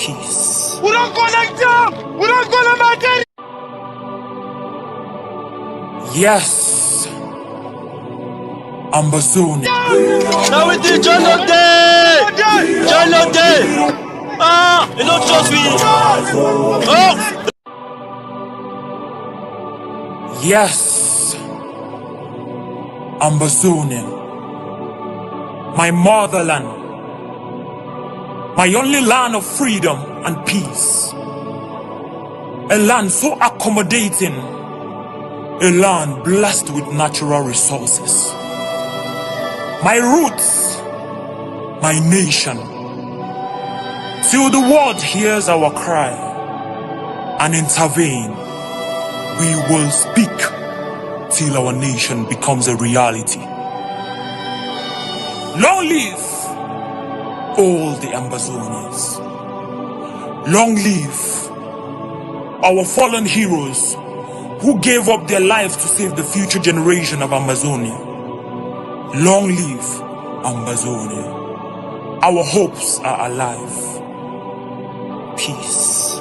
peace. Yes, Ambazonia. Now it is John Lotte. Ah, you don't trust me. Oh. Yes, Ambazonian, my motherland, my only land of freedom and peace, a land so accommodating, a land blessed with natural resources. My roots, my nation, till the world hears our cry and intervene, we will speak till our nation becomes a reality. Long live all the Ambazonians. Long live our fallen heroes who gave up their lives to save the future generation of Ambazonia. Long live Ambazonia. Our hopes are alive. Peace.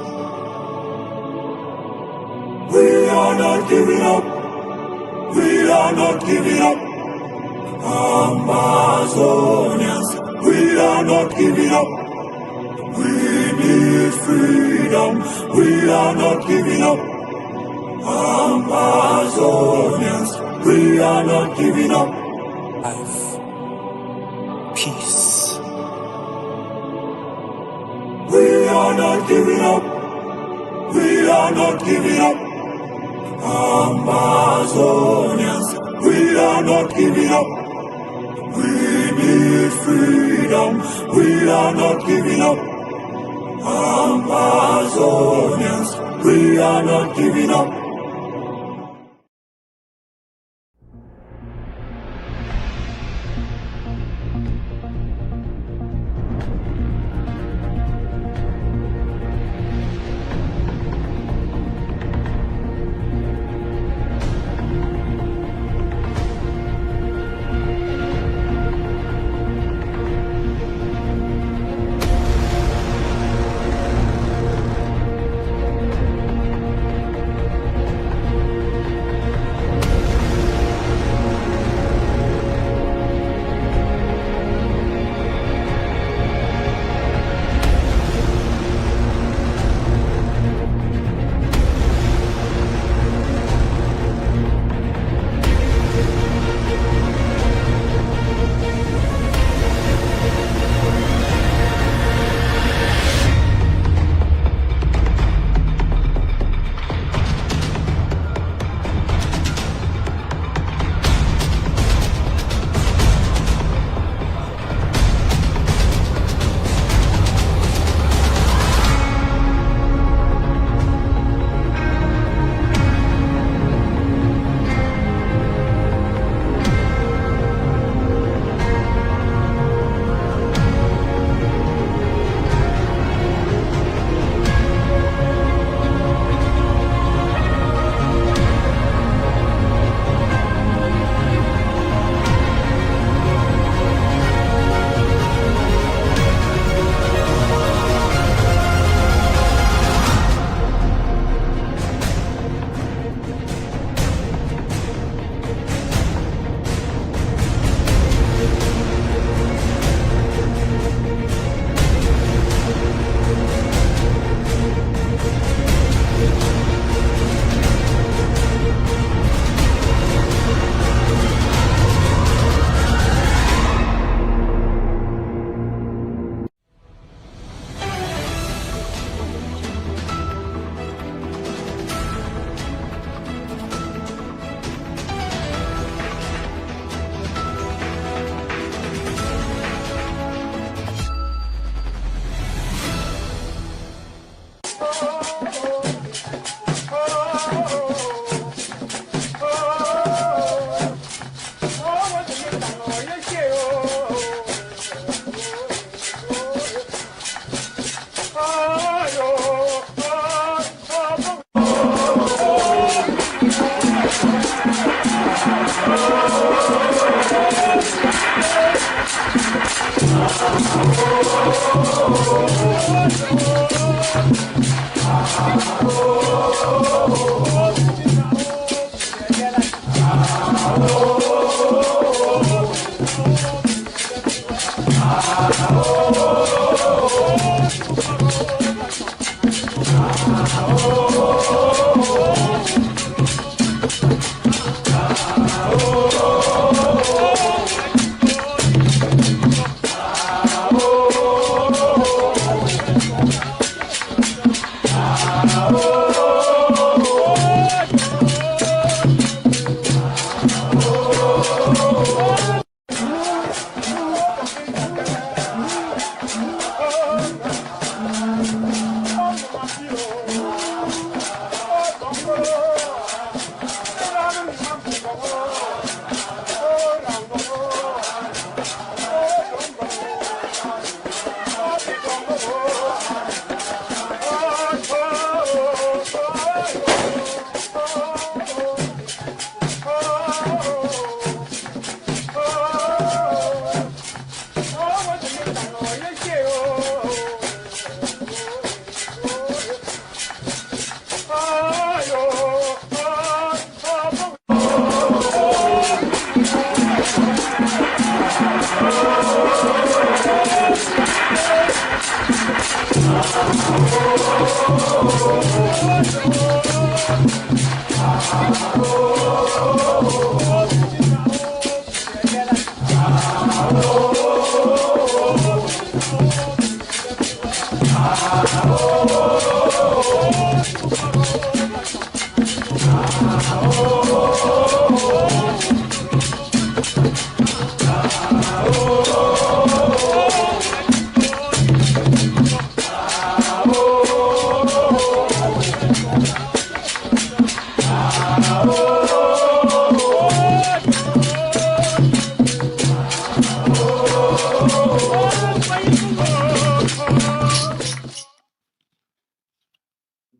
We are not giving up. We are not giving up. Ambazonians, we are not giving up. We need freedom. We are not giving up. Ambazonians, we are not giving up. Life. Peace. We are not giving up. We are not giving up. Ambazonians, we are not giving up. We need freedom. We are not giving up. Ambazonians, we are not giving up.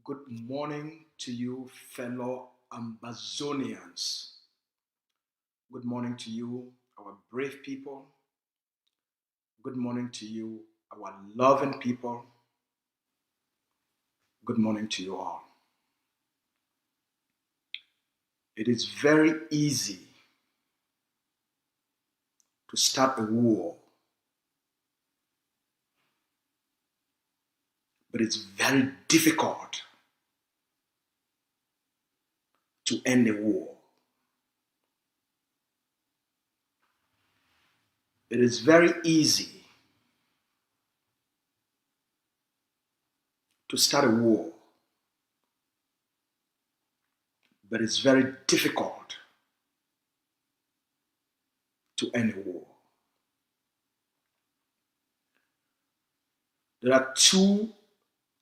Good morning to you, fellow Ambazonians. Good morning to you, our brave people. Good morning to you, our loving people. Good morning to you all. It is very easy to start a war, but it's very difficult to end a war. It is very easy to start a war, but it's very difficult to end a war. There are two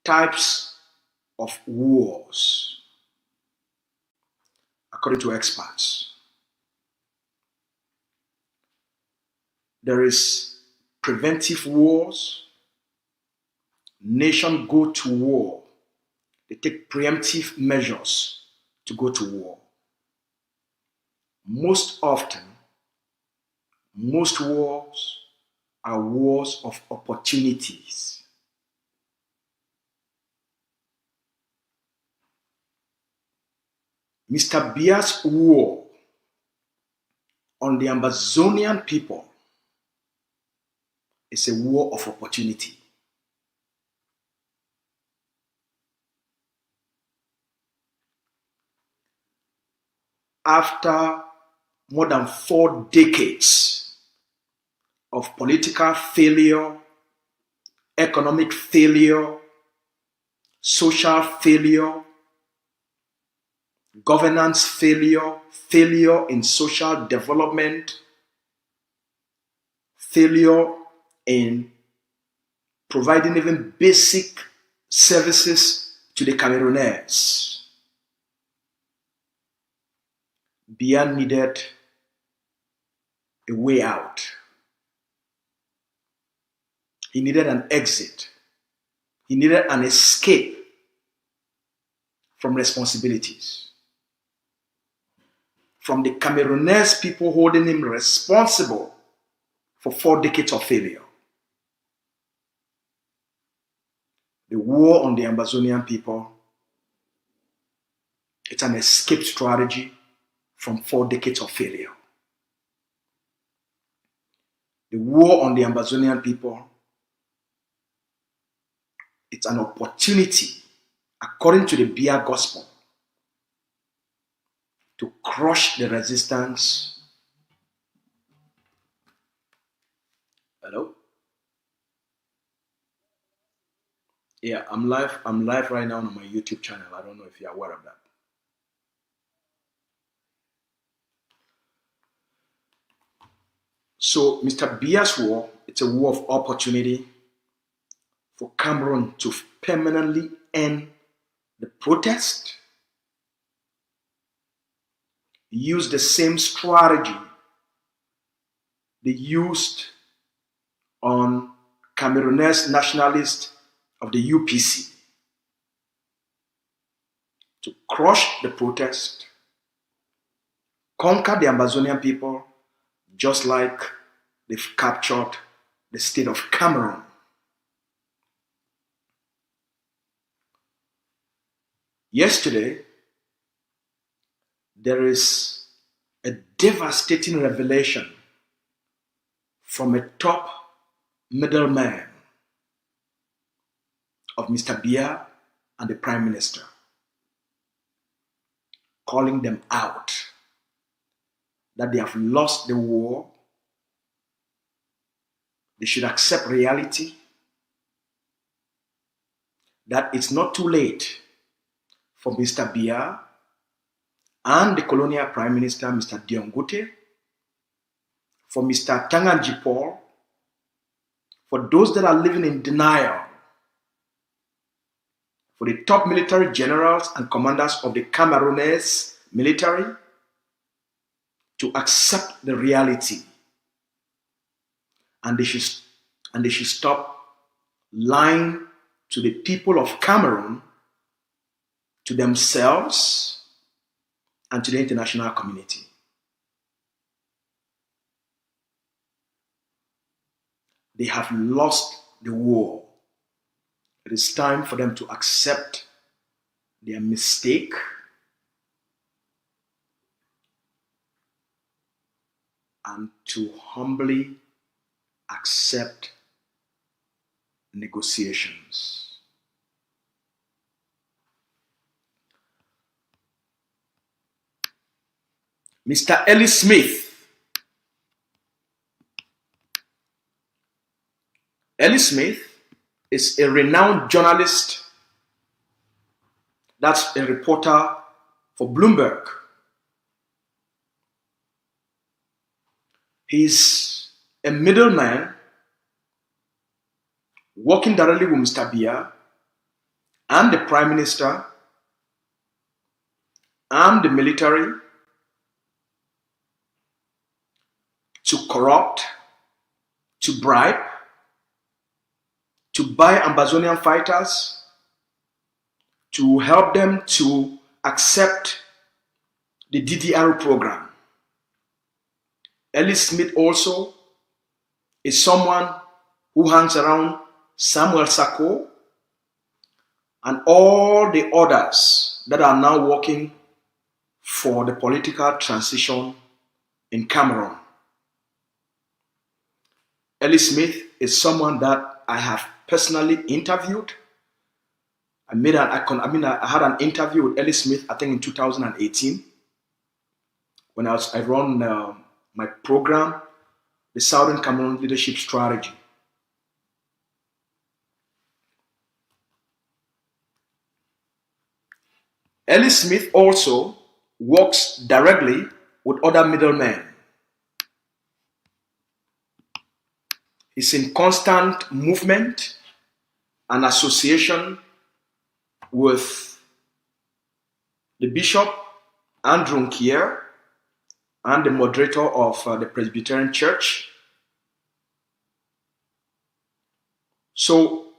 types of wars, according to experts. There is preventive wars. Nations go to war. They take preemptive measures to go to war. Most often, most wars are wars of opportunities. Mr. Biya's war on the Ambazonian people is a war of opportunity. After more than 4 decades of political failure, economic failure, social failure, governance failure, failure in social development, failure in providing even basic services to the Camerooners, Biya needed a way out. He needed an exit. He needed an escape from responsibilities, from the Cameroonese people holding him responsible for 4 decades of failure. The war on the Ambazonian people, it's an escape strategy from 4 decades of failure. The war on the Ambazonian people, it's an opportunity, according to the Biya gospel, to crush the resistance. Hello? Yeah, I'm live right now on my YouTube channel. I don't know if you're aware of that. So Mr. Biya's war, it's a war of opportunity for Cameroun to permanently end the protest. Use the same strategy they used on Cameroonese nationalists of the UPC to crush the protest, conquer the Ambazonian people, just like they've captured the state of Cameroun. Yesterday, there is a devastating revelation from a top middleman of Mr. Biya and the Prime Minister, calling them out that they have lost the war. They should accept reality, that it's not too late for Mr. Biya and the colonial Prime Minister, Mr. Diongote, for Mr. Tanganji Paul, for those that are living in denial, for the top military generals and commanders of the Cameroonese military to accept the reality, and they should stop lying to the people of Cameroon, to themselves, and to the international community. They have lost the war. It is time for them to accept their mistake and to humbly accept negotiations. Mr. Ellie Smith. Ellie Smith is a renowned journalist. That's a reporter for Bloomberg. He's a middleman working directly with Mr. Biya and the Prime Minister and the military to corrupt, to bribe, to buy Ambazonian fighters, to help them to accept the DDR program. Ellie Smith also is someone who hangs around Samuel Sako and all the others that are now working for the political transition in Cameroon. Ellie Smith is someone that I have personally interviewed. I had an interview with Ellie Smith, I think in 2018, when I run my program, the Southern Cameroon Leadership Strategy. Ellie Smith also works directly with other middlemen. He's in constant movement and association with the Bishop Andrew Nkier and the moderator of the Presbyterian Church. So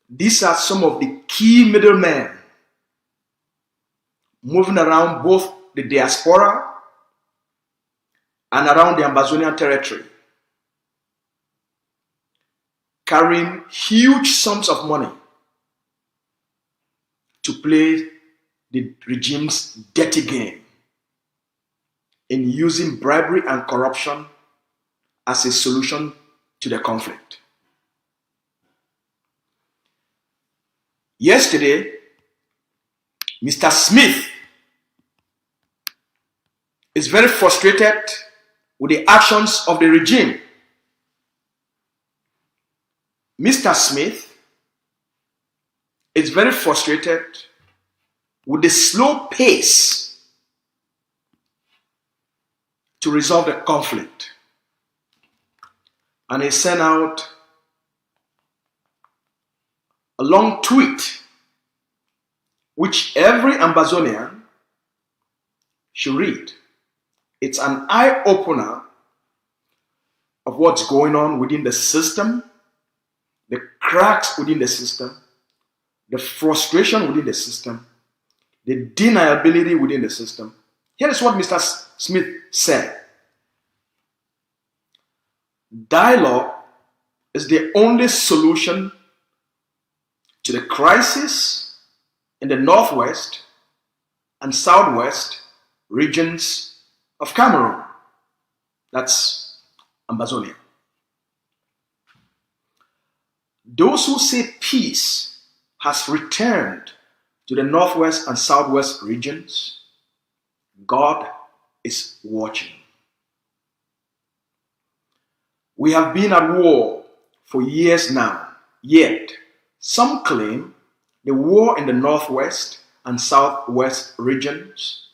these are some of the key middlemen moving around both the diaspora and around the Ambazonian territory, carrying huge sums of money to play the regime's dirty game in using bribery and corruption as a solution to the conflict. Yesterday, Mr. Smith is very frustrated with the actions of the regime. Mr. Smith is very frustrated with the slow pace to resolve the conflict. And he sent out a long tweet which every Ambazonian should read. It's an eye-opener of what's going on within the system, the cracks within the system, the frustration within the system, the deniability within the system. Here is what Mr. Smith said. Dialogue is the only solution to the crisis in the northwest and southwest regions of Cameroun. That's Ambazonia. Those who say peace has returned to the northwest and southwest regions, God is watching. We have been at war for years now, yet some claim the war in the northwest and southwest regions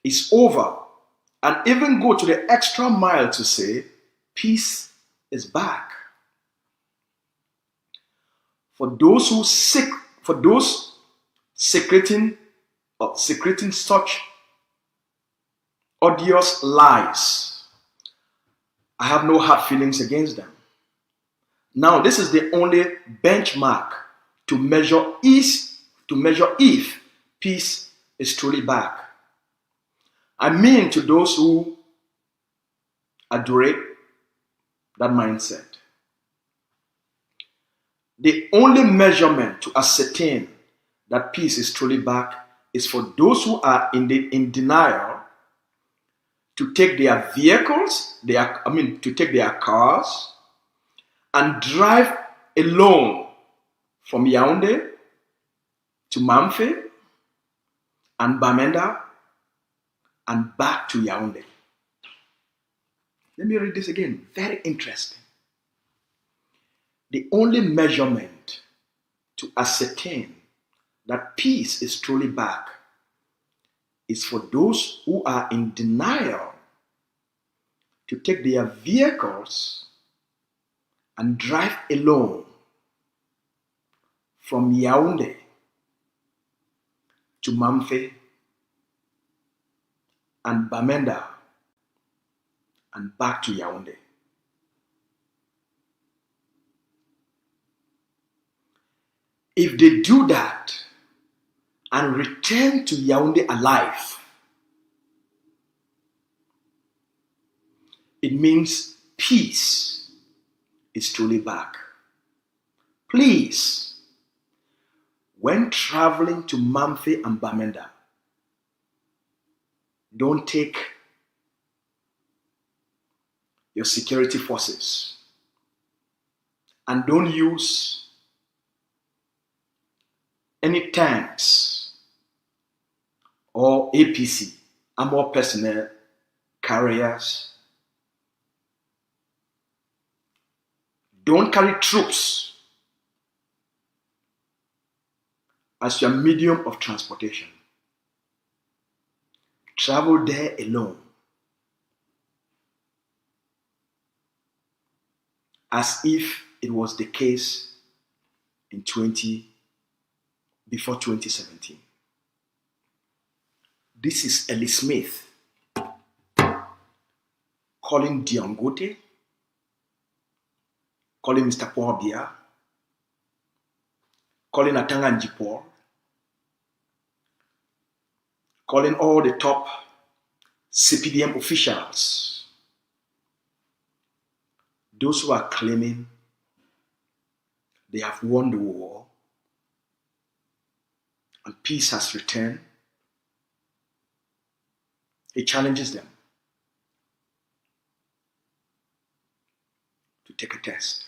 is over, and even go to the extra mile to say peace is back. For those secreting such odious lies, I have no hard feelings against them. Now, this is the only benchmark to measure if peace is truly back. I mean, to those who adorate that mindset, the only measurement to ascertain that peace is truly back is for those who are in denial to take their vehicles, to take their cars and drive alone from Yaoundé to Mamfe and Bamenda and back to Yaoundé. Let me read this again. Very interesting. The only measurement to ascertain that peace is truly back is for those who are in denial to take their vehicles and drive alone from Yaoundé to Mamfe and Bamenda and back to Yaoundé. If they do that and return to Yaoundé alive, it means peace is truly back. Please, when traveling to Mamfe and Bamenda, don't take your security forces and don't use any tanks or APC, armored personnel carriers. Don't carry troops as your medium of transportation. Travel there alone, as if it was the case before 2017. This is Ellie Smith calling Diongote, calling Mr. Paul Biya, calling Atanganji Paul, calling all the top CPDM officials, those who are claiming they have won the war and peace has returned, he challenges them to take a test,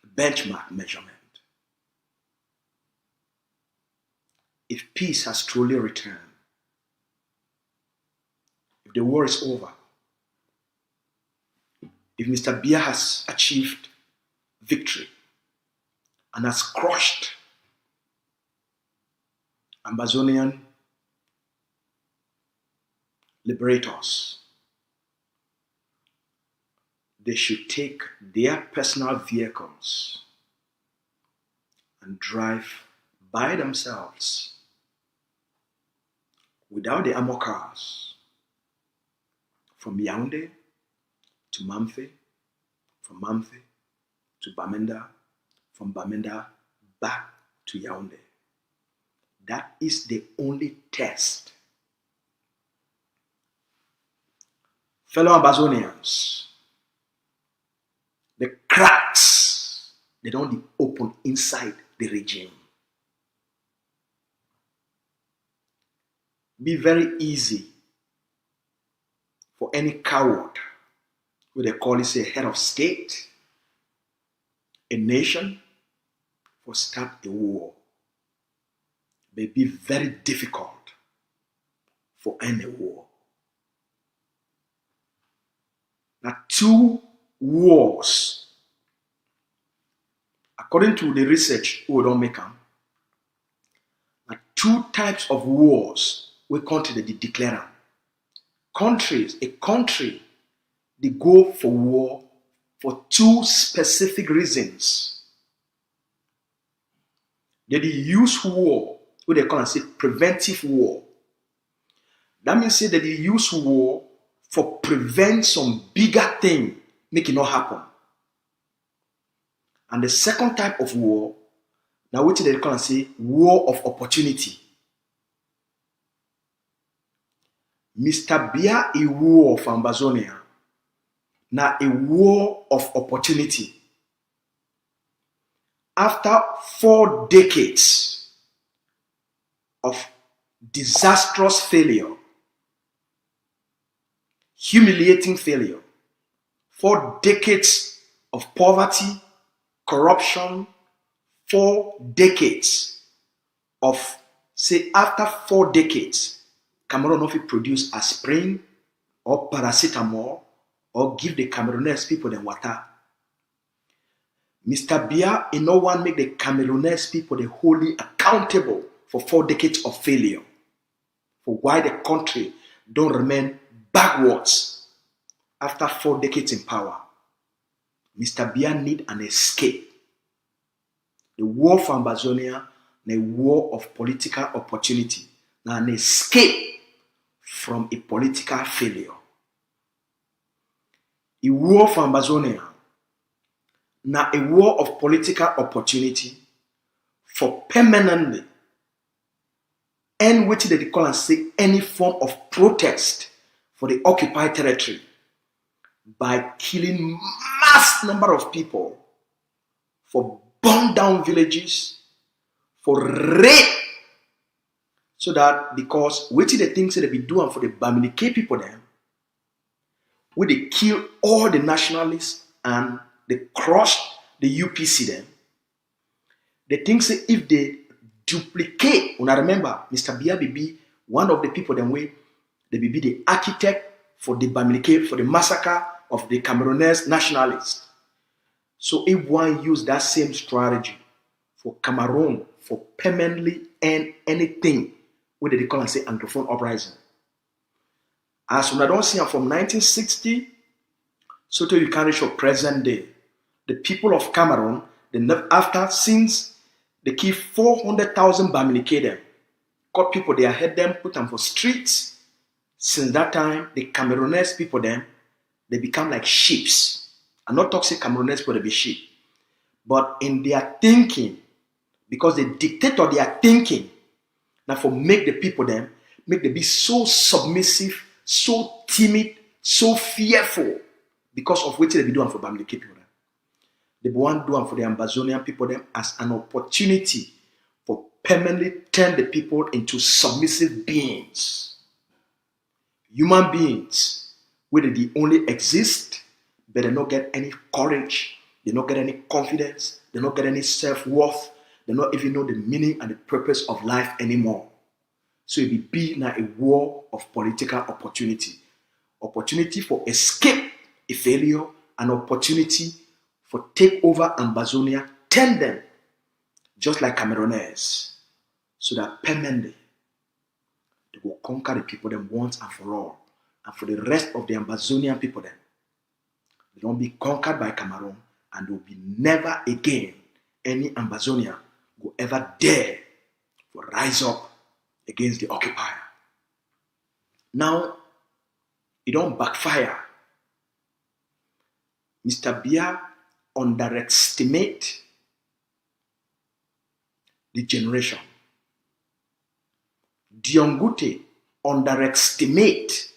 a benchmark measurement. If peace has truly returned, if the war is over, if Mr. Biya has achieved victory and has crushed Ambazonian liberators, they should take their personal vehicles and drive by themselves without the armor cars from Yaoundé to Mamfe, from Mamfe to Bamenda, from Bamenda back to Yaoundé. That is the only test. Fellow Ambazonians, the cracks, they don't open inside the regime. Be very easy for any coward who they call it a head of state, a nation, for start a war. May be very difficult for any war. Now, 2 wars, according to the research we don't make them, 2 types of wars we country they declare. A country, they go for war for 2 specific reasons. They use war, what they call and say preventive war. That means say that they use war for prevent some bigger thing, make it not happen. And the second type of war, now what they call and say war of opportunity. Mr. Biya a war of Ambazonia, now a war of opportunity. After 4 decades of disastrous failure, humiliating failure, 4 decades of poverty, corruption, 4 decades of, say after 4 decades, Cameroun not produce aspirin or paracetamol or give the Cameroonese people the water. Mr. Biya, no one make the Cameroonese people the wholly accountable for 4 decades of failure, for why the country don't remain backwards after 4 decades in power. Mr. Biya need an escape. The war for Ambazonia, a war of political opportunity, now an escape from a political failure. A war for Ambazonia, now a war of political opportunity for permanently and which they call and say any form of protest for the occupied territory by killing mass number of people, for burn down villages, for rape, so that because which the things that they be doing for the Bamileke people them, where they kill all the nationalists and they crush the UPC them, the things that if they duplicate, when I remember Mr. Biya be one of the people them way, they be the architect for the Bamileke, for the massacre of the Cameroonese nationalists. So if one use that same strategy for Cameroon for permanently end anything, what they call and say Anglophone uprising. As when I don't see from 1960, so to you can reach your present day, the people of Cameroon, after since they keep 400,000 Bamileke them, got people they had them, put them for streets. Since that time, the Cameroonese people them, they become like sheep. I'm not talking Cameroonese people, they be sheep. But in their thinking, because the dictator they are thinking, now for make the people them, make them be so submissive, so timid, so fearful, because of what they be doing for Bamileke people. They want to do them for the Ambazonian people them as an opportunity for permanently turn the people into submissive beings. Human beings where they only exist, but they don't get any courage, they don't get any confidence, they don't get any self-worth, they don't even know the meaning and the purpose of life anymore. So it will be now a war of political opportunity. Opportunity for escape a failure, an opportunity for take over Ambazonia, turn them just like Camerooners, so that permanently they will conquer the people them once and for all. And for the rest of the Ambazonian people then, they don't be conquered by Cameroon, and there will be never again any Ambazonian will ever dare to rise up against the occupier. Now, it don't backfire. Mr. Biya underestimate the generation. Diongute underestimate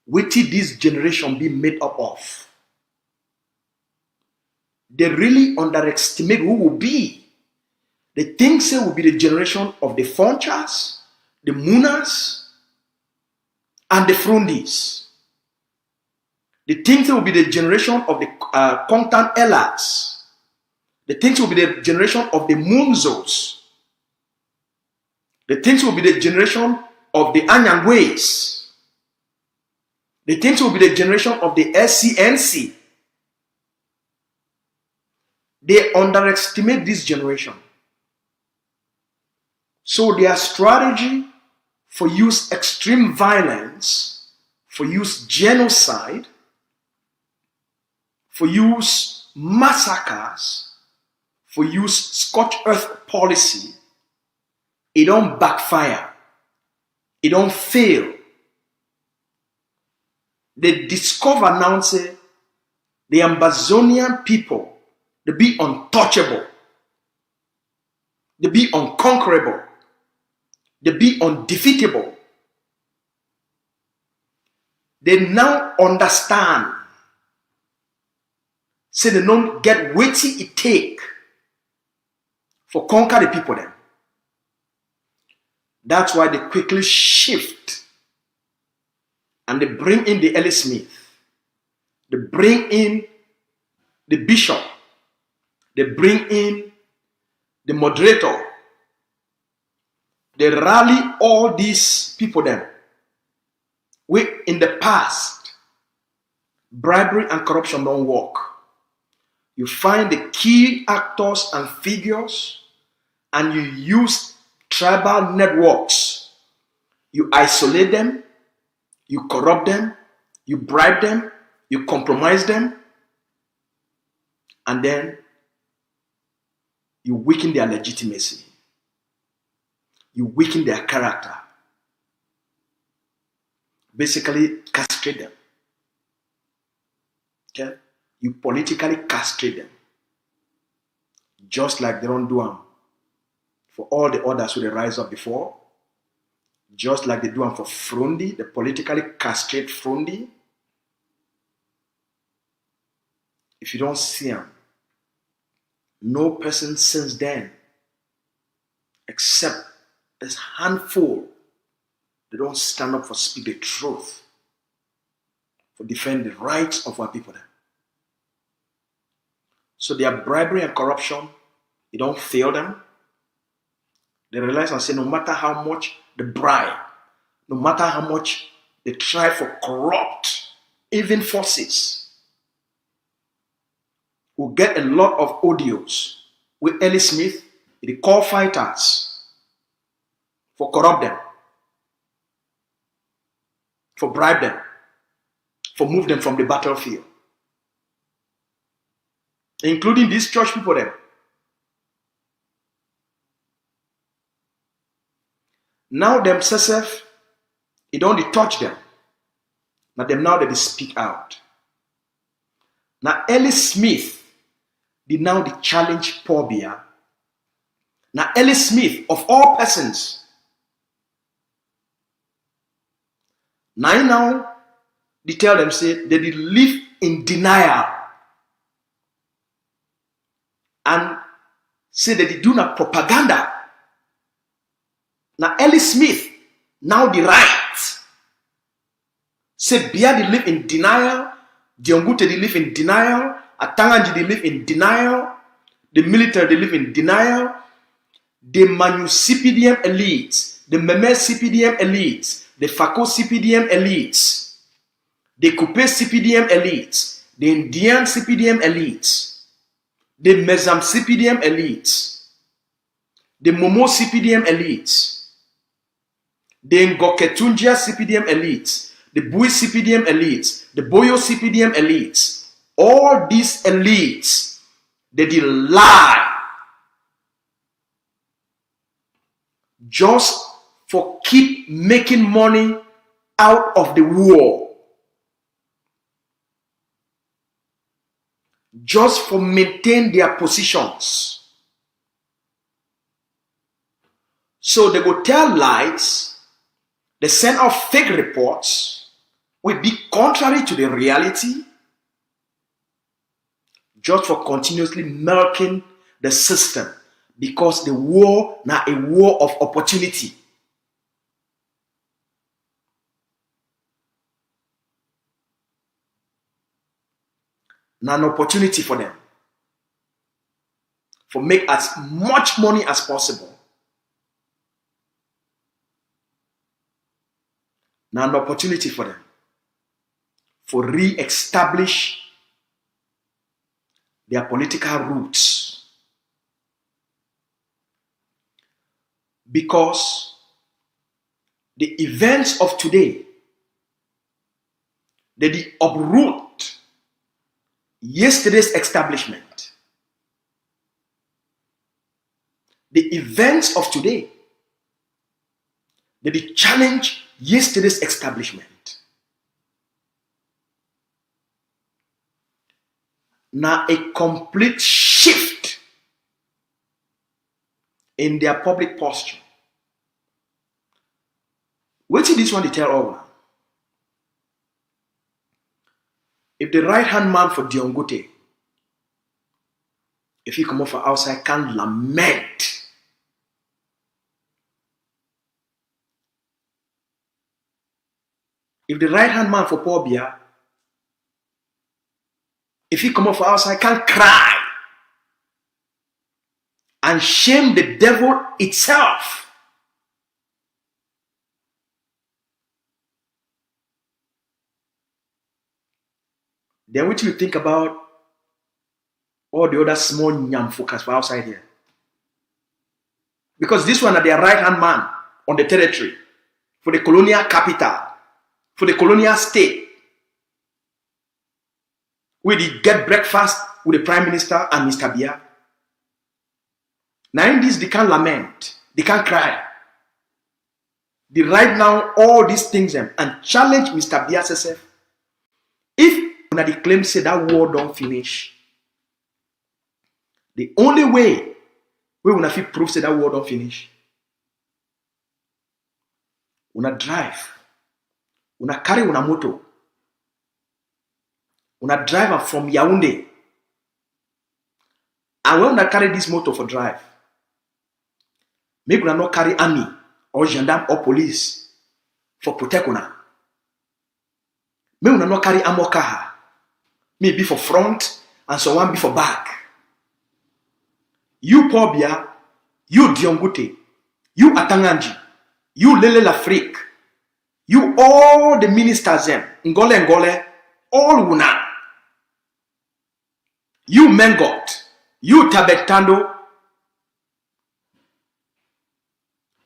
what this generation be made up of. They really underestimate who will be. They think it will be the generation of the Fonchas, the Munas, and the Frondis. They think it will be the generation of the Kontan Elas. They think it will be the generation of the Munzos. They think it will be the generation of the Anyangwes. They think it will be the generation of the SCNC. They underestimate this generation. So their strategy for use extreme violence, for use genocide, for use massacres, for use scorched earth policy, it don't backfire. It don't fail. They discover now say the Ambazonian people, they be untouchable. They be unconquerable. They be undefeatable. They now understand. Say they don't get weighty it take for conquer the people then. That's why they quickly shift and they bring in the Ellie Smith. They bring in the bishop. They bring in the moderator. They rally all these people then. In the past, bribery and corruption don't work. You find the key actors and figures and you use tribal networks. You isolate them, you corrupt them, you bribe them, you compromise them, and then you weaken their legitimacy. You weaken their character. Basically, castrate them. Okay? You politically castrate them. Just like they don't do them for all the others who they rise up before. Just like they do them for Frondi, they politically castrate Frondi. If you don't see them, no person since then, except this handful, they don't stand up for speak the truth, for defend the rights of our people. So their bribery and corruption, it don't fail them. They realize and say, no matter how much they bribe, no matter how much they try for corrupt, even forces, will get a lot of audios with Ellie Smith, they call fighters for corrupt them, for bribe them, for move them from the battlefield. Including these church people then. Now themselves, it don't touch them. Now they speak out. Now Ellie Smith did now the challenge Paul Biya. Now Ellie Smith, of all persons, now they tell them say they did live in denial. and say that they do not propaganda. Now Ellie Smith, now the right. Say Biya they live in denial, Diongute they live in denial, Atanganji they live in denial, the military they live in denial, the Manu CPDM elites, the Meme CPDM elites, the Fako CPDM elites, the Coupe CPDM elites, the Indian CPDM elites, the Mezam CPDM elites, the Momo CPDM elites, the Ngoketunjia CPDM elites, the Bui CPDM elites, the Boyo CPDM elites, all these elites, they lie just for keep making money out of the war, just for maintain their positions. So they go tell lies, they send out fake reports, will be contrary to the reality, just for continuously milking the system, because the war now a war of opportunity. Now an opportunity for them for make as much money as possible. Now an opportunity for them for re-establish their political roots. Because the events of today, they uproot yesterday's establishment. The events of today, they challenge yesterday's establishment. Now a complete shift in their public posture. Wait till this one they tell all now. If the right hand man for Diongote, if he come off outside, can lament, if the right hand man for Paul Biya, if he come off outside, can cry and shame the devil itself. Then what do you think about all the other small nyam focus for outside here? Because this one are their right hand man on the territory for the colonial capital, for the colonial state, where they get breakfast with the Prime Minister and Mr. Biya. Now in this, they can't lament, they can't cry. They write down all these things and challenge Mr. Biya self. If una they claim say that war don't finish, the only way we una fit prove say that war don't finish, una drive, una carry una moto, una driver from Yaoundé, and when una carry this motor for drive, make una not carry army or gendarme or police for protect una. Make una not carry armor car, maybe for front and so one be for back. You Paul Biya, you Diongote, you Atanganji, you Lele Lafrique, you all the ministers them, Ngole, all una. You Mengot, you Tabetando,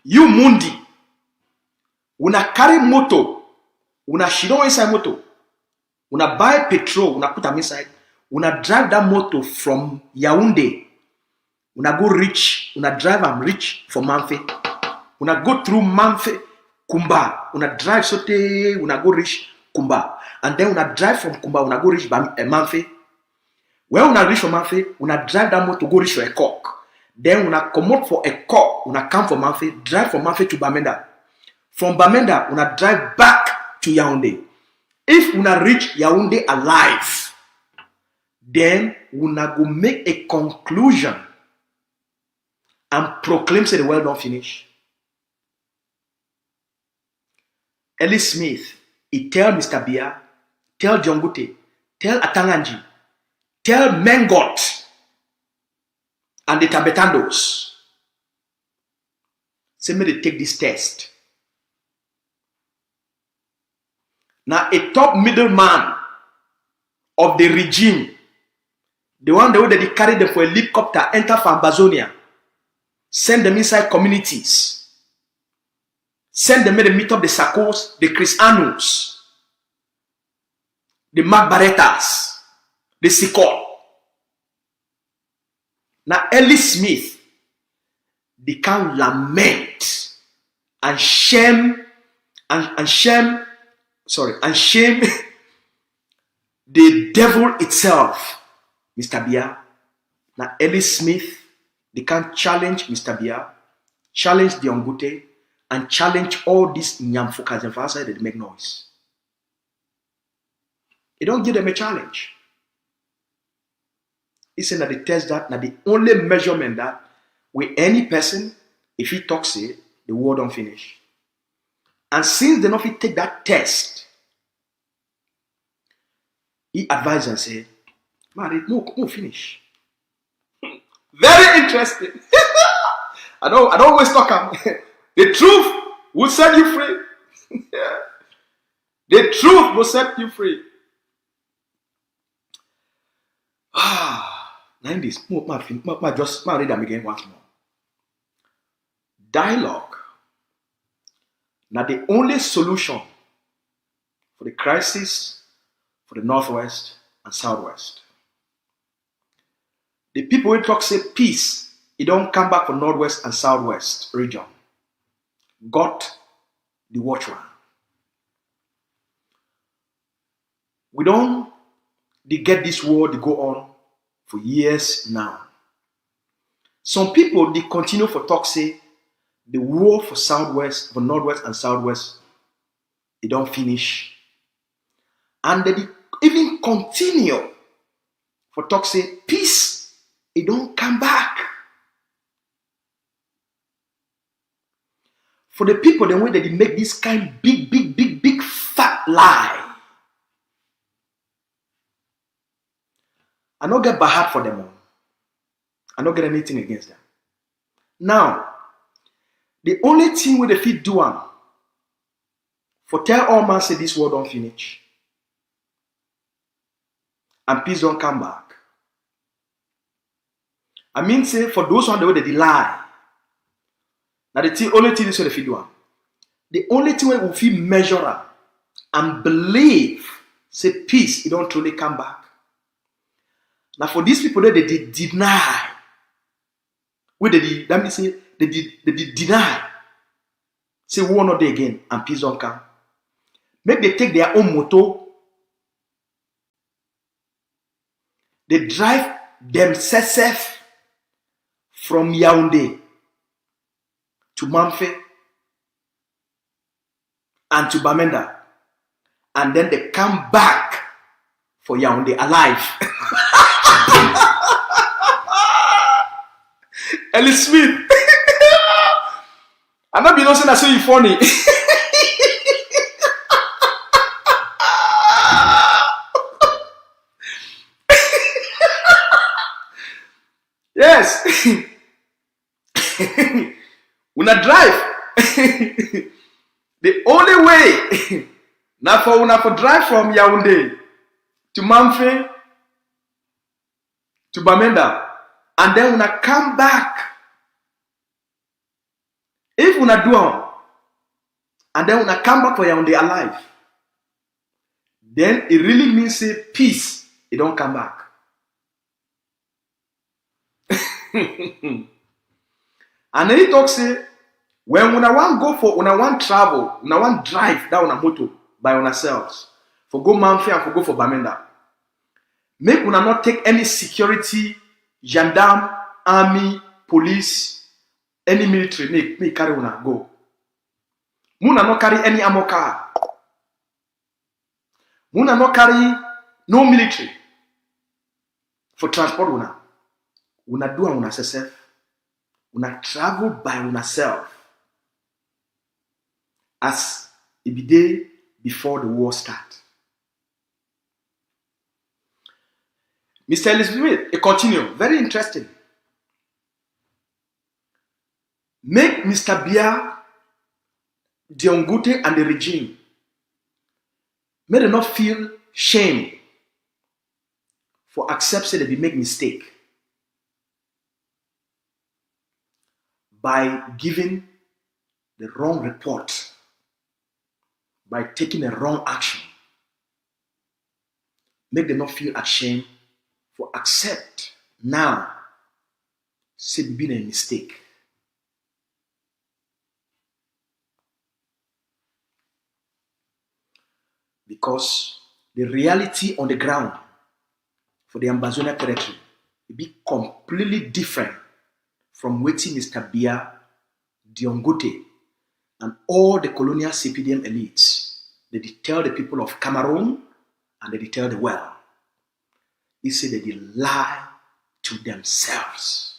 you Mundi, una carry moto, una shidon inside moto, una buy petrol, una put them inside, una drive that moto from Yaoundé, una go reach, una drive and reach for Manfe, una go through Manfe, Kumba, una drive sote, una go reach Kumba, and then una drive from Kumba, una go reach Manfe. When una reach for Manfe, una drive that motor to go reach for a cock. Then una come out for a cock, una come for Manfe, drive from Manfe to Bamenda. From Bamenda, una drive back to Yaoundé. If una reach Yaoundé alive, then una go make a conclusion and proclaim say the well don't finish. Ellie Smith, he tell Mr. Biya, tell Jongute, tell Atanganji, tell Mengot and the Tabetandos, say me they take this test. Now a top middleman of the regime, the one that they carry them for a helicopter, enter from Ambazonia, send them inside communities, send them to meet up the Sakos, the Christianos, the Magbaretas, the Sikor. Now Ellie Smith, they can lament and shame the devil itself, Mr. Biya. Now Ellie Smith, they can challenge Mr. Biya, challenge the Ongute, and challenge all these nyamfukas and outside that make noise. It don't give them a challenge. He said that the test that, now the only measurement that with any person, if he talks it, the war don't finish. And since they not fit take that test, he advised and said, man, no finish. Very interesting. I don't always talk. The truth will set you free. The truth will set you free. Now in this, just read them again once more. Dialogue. Now the only solution for the crisis for the Northwest and Southwest. The people who talk say peace, it don't come back for Northwest and Southwest region. Got the watchman. We don't get this war to go on for years now. Some people they continue for talk say the war for Southwest, for Northwest and Southwest, it don't finish. And they even continue for talk say peace, it don't come back. For the people, the way that they make this kind big fat lie. I don't get bad for them all. I don't get anything against them. Now, the only thing where they fit do one for tell all man say this war don't finish and peace don't come back. I mean say for those one the way they lie. Now the only thing is what they fit do one. The only thing where we feel measure and believe say peace it don't truly come back. Now for these people that they deny, where they let me say they deny, say war not there again and peace don't come. Maybe they take their own motor, they drive themselves from Yaoundé to Mamfe and to Bamenda, and then they come back for Yaoundé alive. Ellie Smith. I'm not being honest, I say you funny. Yes. When I drive, the only way now for drive from Yaoundé to Mamfe to Bamenda, and then when I come back, if when I do it, and then when I come back for Yaoundé alive, then it really means say peace, it don't come back. And then he talks say, when I want go for, when I want travel, when I want drive down a motor by ourselves, for go Mamfe and for go for Bamenda, make una not take any security, gendarme, army, police, any military, make carry una go. Muna not carry any ammo car. Muna not carry no military. for transport una do and una self, una travel by una self as it be day before the war start. Mr. Ellie Biya, it continue, very interesting. Make Mr. Biya, Diongute and the regime, may they not feel shame for accepting that they make mistake by giving the wrong report, by taking a wrong action. Make them not feel ashamed for accept now say it been a mistake. Because the reality on the ground for the Ambazonian territory will be completely different from waiting Mr. Biya, Diongute, and all the colonial CPDM elites. They tell the people of Cameroun and they tell the world. He said that they lie to themselves.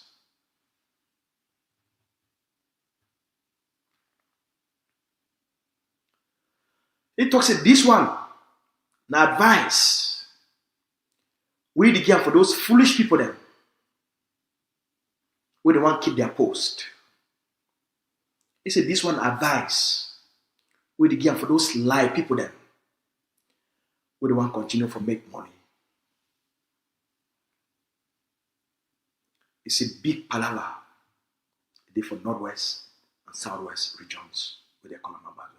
He talks about this one. Now advice. We the for those foolish people then. We the one keep their post. He said this one advice. We the for those lie people then. We the one continue for make money. It's a big palaver. They for northwest and southwest regions where they call them Ambazonia.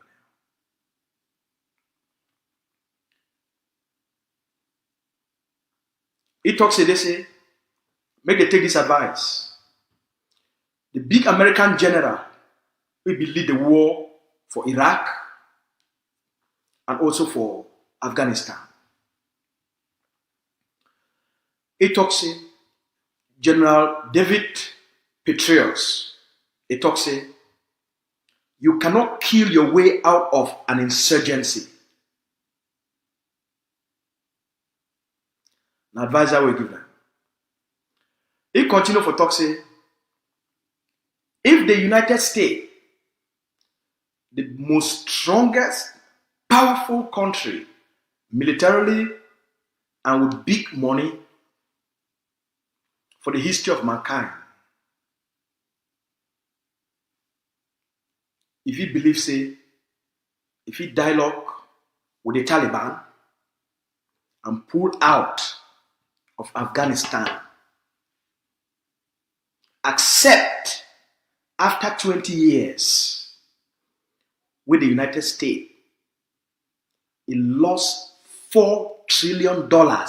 He talks, they say, make they take this advice. The big American general will lead the war for Iraq and also for Afghanistan. He talks, General David Petraeus, he talks, you cannot kill your way out of an insurgency. An advisor will give them. He continue for talk say, if the United States, the most strongest, powerful country, militarily and with big money for the history of mankind, if he believes, say, if he dialogue with the Taliban and pull out of Afghanistan, accept after 20 years with the United States, it lost $4 trillion for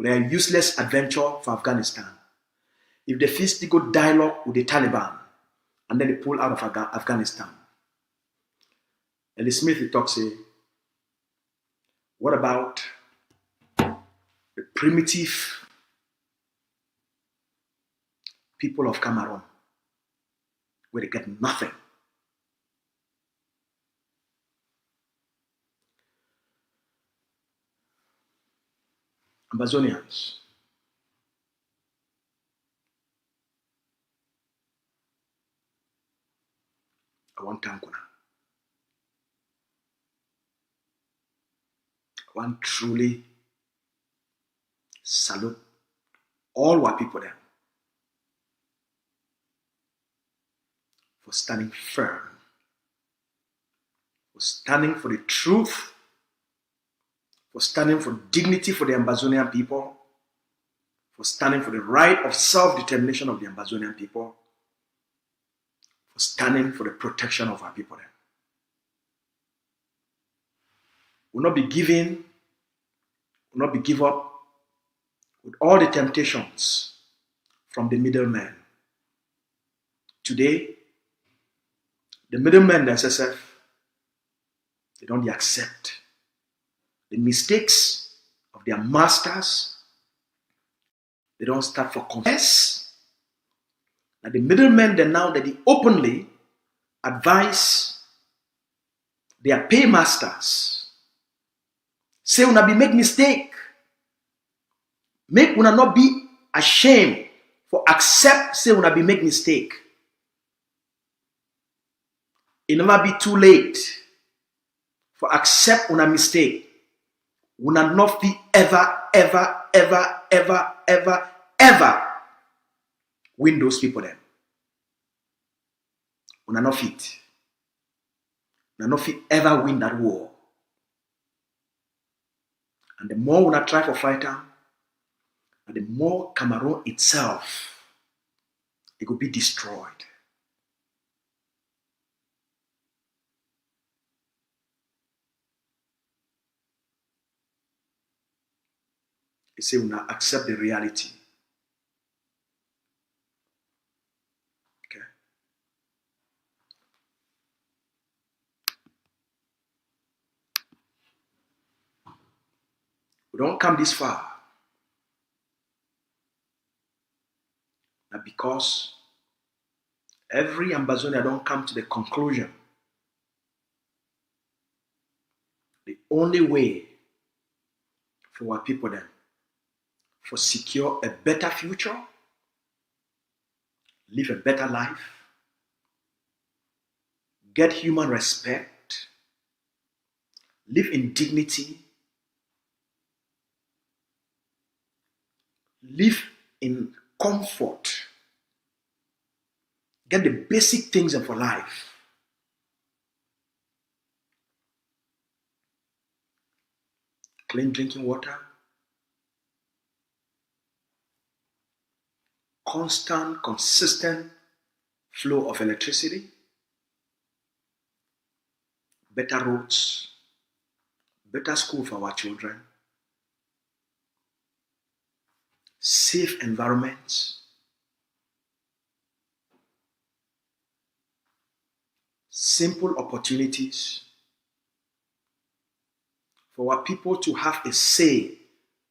their useless adventure for Afghanistan. If they first go dialogue with the Taliban and then they pull out of Afghanistan, Ellie Smith he talks, say, what about the primitive people of Cameroun where they get nothing? Ambazonians, I want Tankuna. I want truly salute all our people there for standing firm, for standing for the truth, for standing for dignity for the Ambazonian people, for standing for the right of self-determination of the Ambazonian people, for standing for the protection of our people there. Will not be given, will not be give up with all the temptations from the middlemen. Today, the middlemen themselves, they don't accept the mistakes of their masters. They don't start for confess. Now the middlemen, then now that they openly advise their paymasters, say, "Una be make mistake. Make una not be ashamed for accept say una be make mistake. It never be too late for accept una mistake. Una not be ever win those people them. Una not fit. Una not fit ever win that war. And the more una try for fight am, and the more Cameroun itself, it could be destroyed. He say una accept the reality. Okay. We don't come this far. Now because every Ambazonian don't come to the conclusion the only way for our people then for secure a better future, live a better life, get human respect, live in dignity, live in comfort, get the basic things for life. Clean drinking water, constant, consistent flow of electricity, better roads, better school for our children, safe environments, simple opportunities for our people to have a say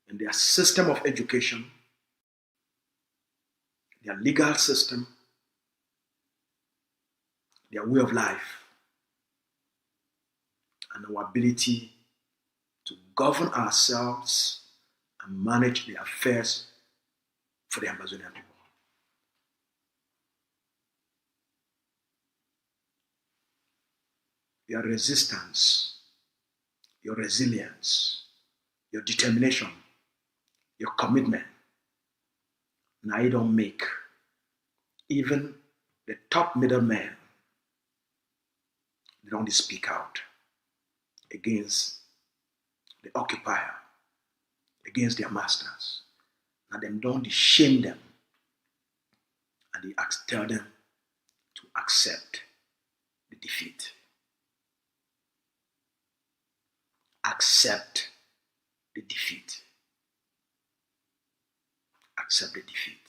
in their system of education, their legal system, their way of life, and our ability to govern ourselves and manage the affairs for the Ambazonian people. Your resistance, your resilience, your determination, your commitment, now you don't make even the top middlemen, they don't speak out against the occupier, against their masters. And them don't shame them and they tell them to accept the defeat. Accept the defeat. Accept the defeat.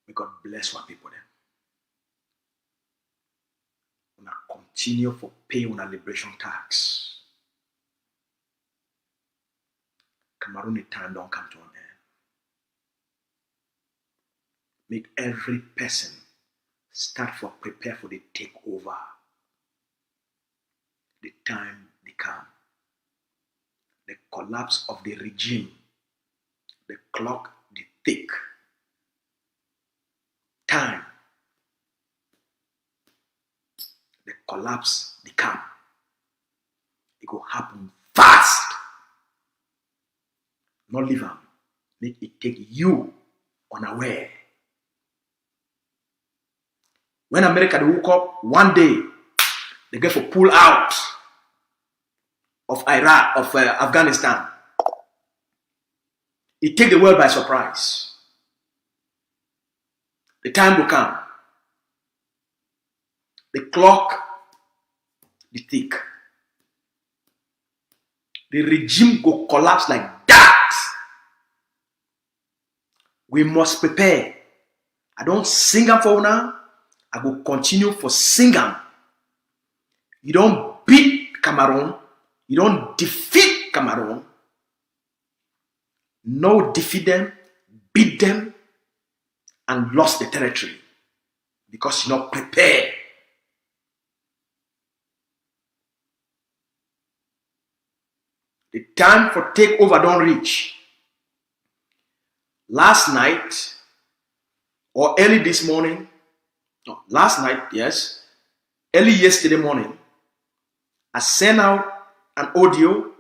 May God bless our people then. Una continue for pay una liberation tax. Cameroon time don't come to an end. Make every person start for prepare for the takeover. The time they come. The collapse of the regime. The clock the tick. Time. The collapse the come. It will happen fast. Not leave them. Make it take you unaware. When America they woke up one day, they get for pull out of Iraq, of Afghanistan. It take the world by surprise. The time will come. The clock, the tick. The regime go collapse like that. We must prepare. I don't sing them for now. I will continue for singing. You don't beat Cameroun. You don't defeat Cameroun. No, defeat them, beat them, and lost the territory because you're not prepared. The time for takeover don't reach. Last night, or early this morning, no, last night, yes, early yesterday morning, I sent out an audio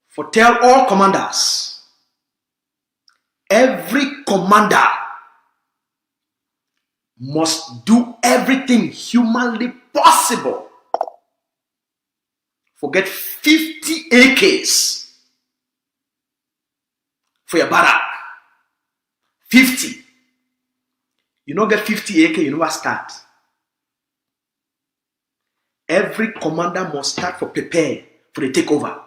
for tell all commanders, every commander must do everything humanly possible. Forget 50 AKs for your barrack. 50. You don't get 50 AK, you never start. Every commander must start for prepare for the takeover.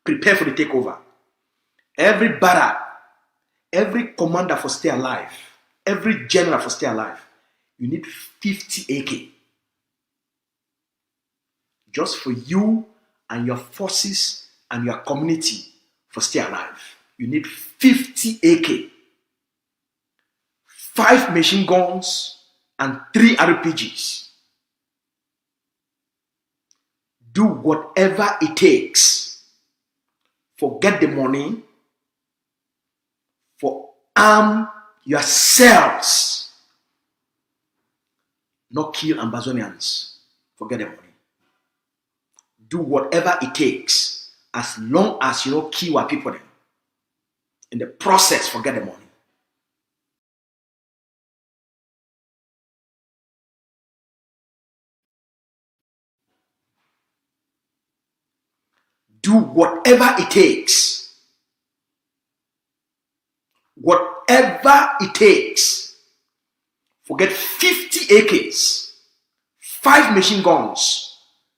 Prepare for the takeover. Every barrack, every commander for stay alive, every general for stay alive, you need 50 AK. Just for you and your forces and your community for stay alive. You need 50 AK. 5 machine guns and 3 RPGs. Do whatever it takes. Forget the money. For arm yourselves. Not kill Ambazonians. Forget the money. Do whatever it takes. As long as you don't kill our people. In the process, forget the money. Do whatever it takes. Whatever it takes. Forget 50 AKs, 5 machine guns,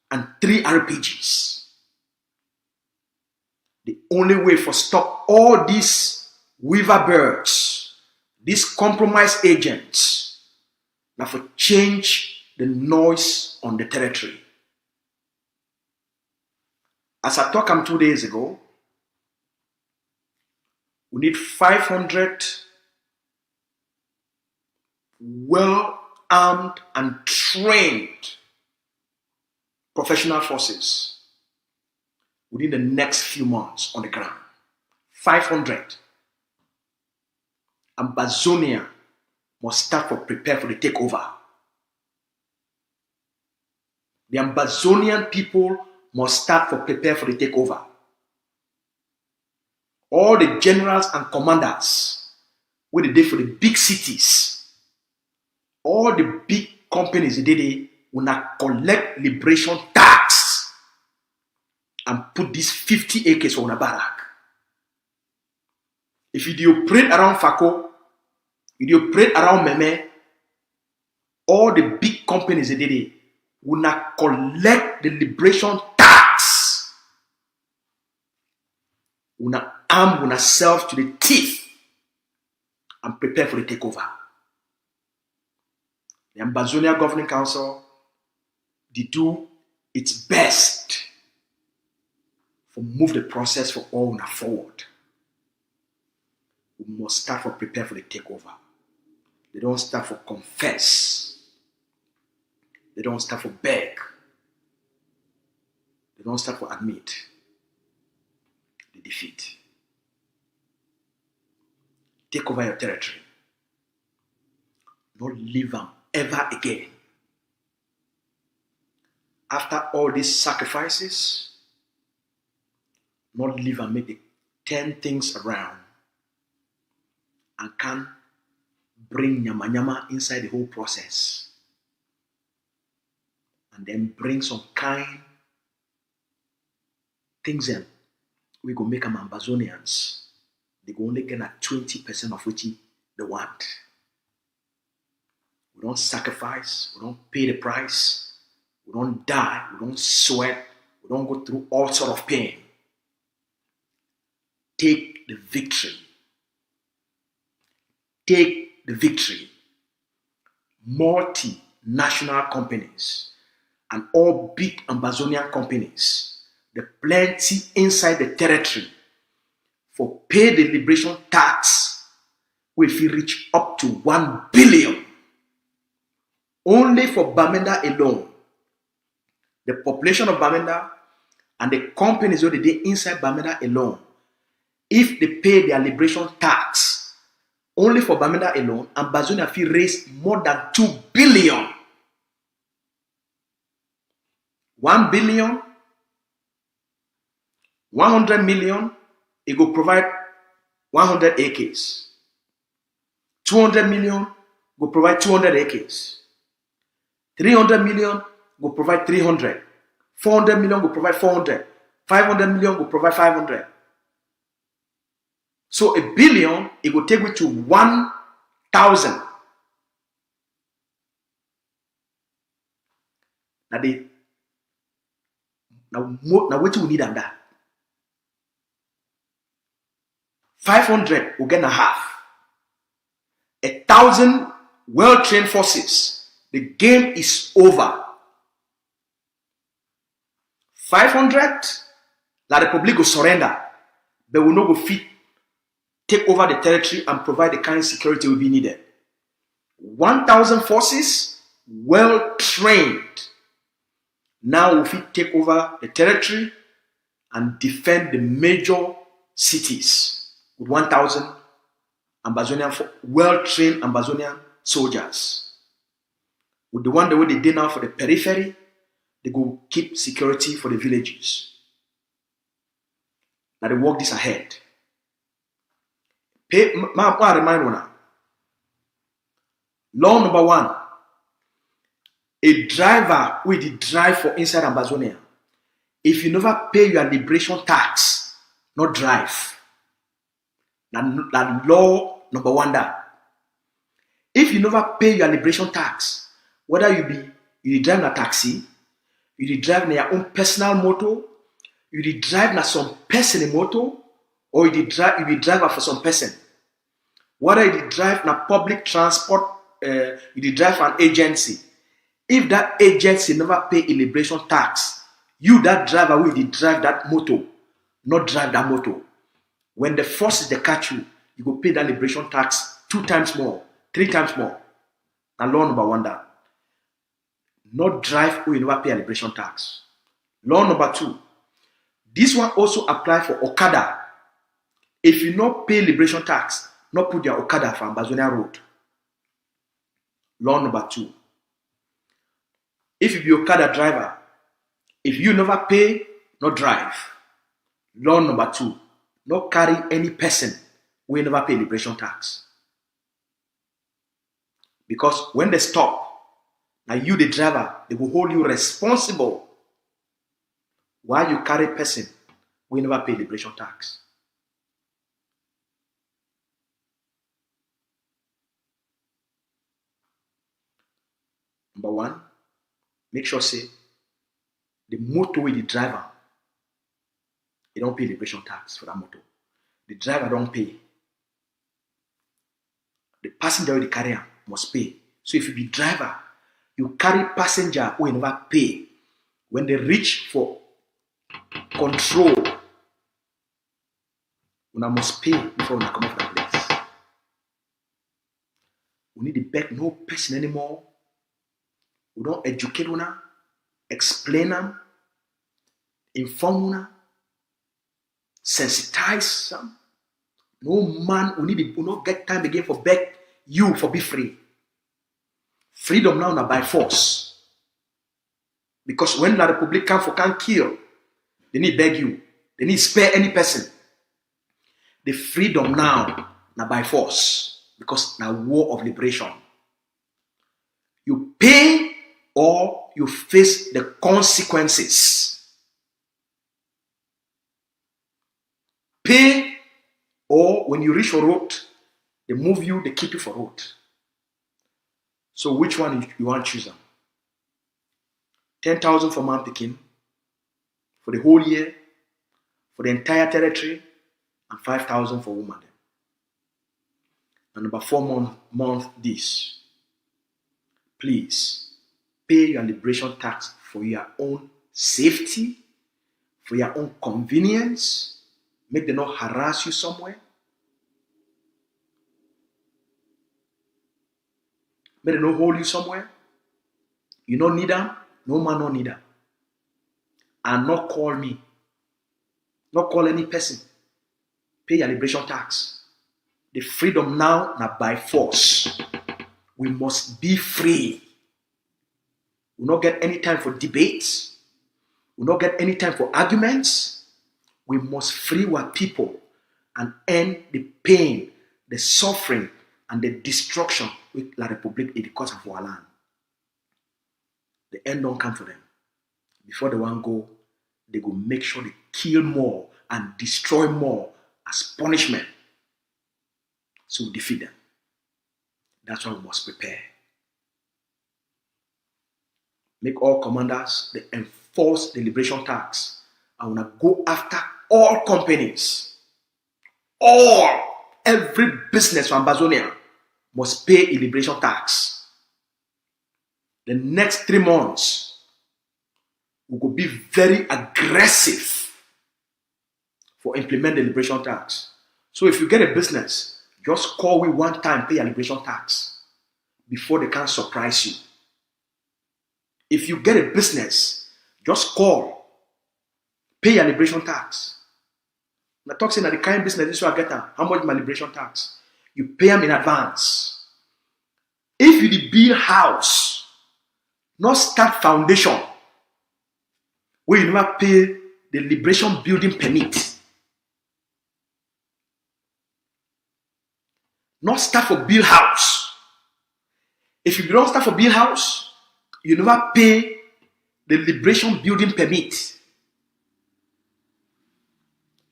and 3 RPGs. The only way for stop all these weaver birds, these compromise agents, now for change the noise on the territory. As I talked 2 days ago, we need 500 well-armed and trained professional forces within the next few months on the ground. 500. Ambazonia must start for prepare for the takeover. The Ambazonian people must start for prepare for the takeover. All the generals and commanders where they did for the big cities, all the big companies they did will not collect liberation tax and put these 50 acres on a barrack. If you do operate around Fako, if you operate around Meme, all the big companies they did will not collect the liberation tax. Will not arm ourselves to the teeth and prepare for the takeover. The Ambazonia Governing Council did do its best to move the process for all forward. We must start for prepare for the takeover. They don't start for confess. They don't start for beg. They don't start for admit the defeat. Take over your territory. Don't leave them ever again. After all these sacrifices, not leave and make the 10 things around and can bring nyama nyama inside the whole process. And then bring some kind things in. We go make them Ambazonians. They go only get at 20% of which they want. We don't sacrifice. We don't pay the price. We don't die. We don't sweat. We don't go through all sort of pain. Take the victory. Take the victory. Multinational companies and all big Ambazonian companies, the plenty inside the territory for pay the liberation tax if we reach up to 1 billion. Only for Bamenda alone. The population of Bamenda and the companies that they inside Bamenda alone, if they pay their liberation tax, only for Bamenda alone, Ambazonia will raise more than 2 billion. 1 billion, 100 million, it will provide 100 acres. 200 million will provide 200 acres. 300 million will provide 300. 400 million will provide 400. 500 million will provide 500. So a billion, it will take you to 1,000. Now what you need on that? 500 will get a half. 1,000 well-trained forces. The game is over. 500, La Republic will surrender, but will not go fit, take over the territory and provide the kind of security will be needed. 1,000 forces, well-trained, now will fit take over the territory and defend the major cities with 1,000 Ambazonian, well-trained Ambazonian soldiers. With the one the way they did now for the periphery, they go keep security for the villages. Now they work this ahead. I remind you now. Law number 1. A driver who did drive for inside Ambazonia, if you never pay your liberation tax, not drive. That law number 1 that. If you never pay your liberation tax, whether you drive a taxi, you drive your own personal motor, you drive some person motor, or you drive for some person. Whether you drive public transport, you drive an agency. If that agency never pay a liberation tax, you that driver will drive that motor, not drive that motor. When the forces they catch you, you go pay that liberation tax 2 times more, 3 times more. And law number 1 that. Not drive who you never pay a liberation tax. Law number 2. This one also apply for Okada. If you not pay liberation tax, not put your Okada for Ambazonia road. Law number 2. If you be Okada driver, if you never pay, not drive. Law number 2. Not carry any person who never pay liberation tax. Because when they stop, now you the driver, they will hold you responsible while you carry person who never pay liberation tax. Number 1, make sure say the motor with the driver, he don't pay liberation tax for that motor. The driver don't pay. The passenger with the carrier must pay. So if you be driver, you carry passenger who never pay. When they reach for control, una must pay before una come off that place. We need to beg no person anymore. We don't educate una, explain them, inform una, sensitize them. No man, we not get time again for beg you for be free. Freedom now by force. Because when the Republic can kill, they need beg you. They need spare any person. The freedom now by force. Because now war of liberation. You pay or you face the consequences. Pay or when you reach for road, they move you, they keep you for road. So which one you want to choose them? 10,000 for man picking for the whole year, for the entire territory, and 5,000 for woman. And number 4 month this. Please pay your liberation tax for your own safety, for your own convenience. Make them not harass you somewhere. May they not hold you somewhere. You don't need them. No man no need them. And not call me. Not call any person. Pay your liberation tax. The freedom now, not by force. We must be free. We not get any time for debates. We not get any time for arguments. We must free our people and end the pain, the suffering, and the destruction with La Republique in the cause of our land. The end don't come for them. Before they want go, they go make sure they kill more and destroy more as punishment. So we defeat them. That's why we must prepare. Make all commanders, they enforce the liberation tax. I want to go after all companies. Every business from Ambazonia must pay a liberation tax. The next 3 months, we will be very aggressive for implement the liberation tax. So if you get a business, just call me one time, pay a liberation tax before they can surprise you. If you get a business, just call, pay your liberation tax. I'm talking that the kind of business this I get how much my liberation tax? You pay them in advance. If you did build house, not start foundation, where you never pay the liberation building permit. Not start for build house. If you don't start for build house, you never pay the liberation building permit.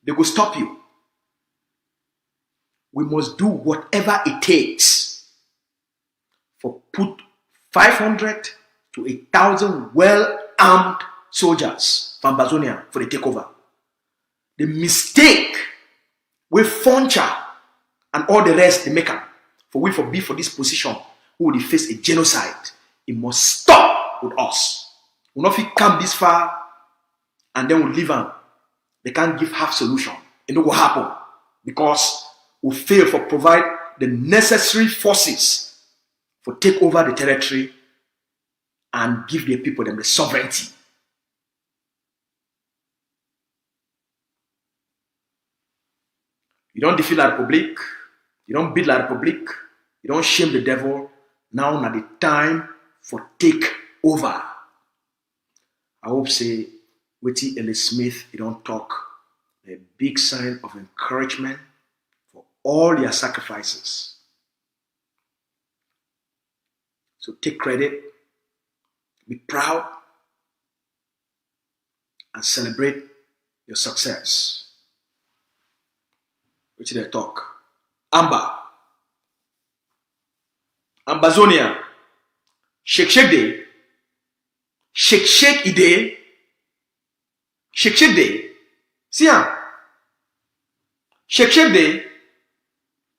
They will stop you. We must do whatever it takes for put 500 to 1,000 well-armed soldiers from Ambazonia for the takeover. The mistake with Foncha and all the rest they make up for we for be for this position who will face a genocide. It must stop with us. We'll not come this far and then we'll leave them. They can't give half solution. It will happen because we fail to provide the necessary forces for take over the territory and give the people them the sovereignty. You don't defeat La Republique. You don't beat La Republique. You don't shame the devil. Now not the time for take over. I hope say Witty Ellie Smith, you don't talk. A big sign of encouragement for all your sacrifices. So take credit, be proud, and celebrate your success. Which they talk. Ambazonia, shake day, shake ide, shake day. See ya. Shake day.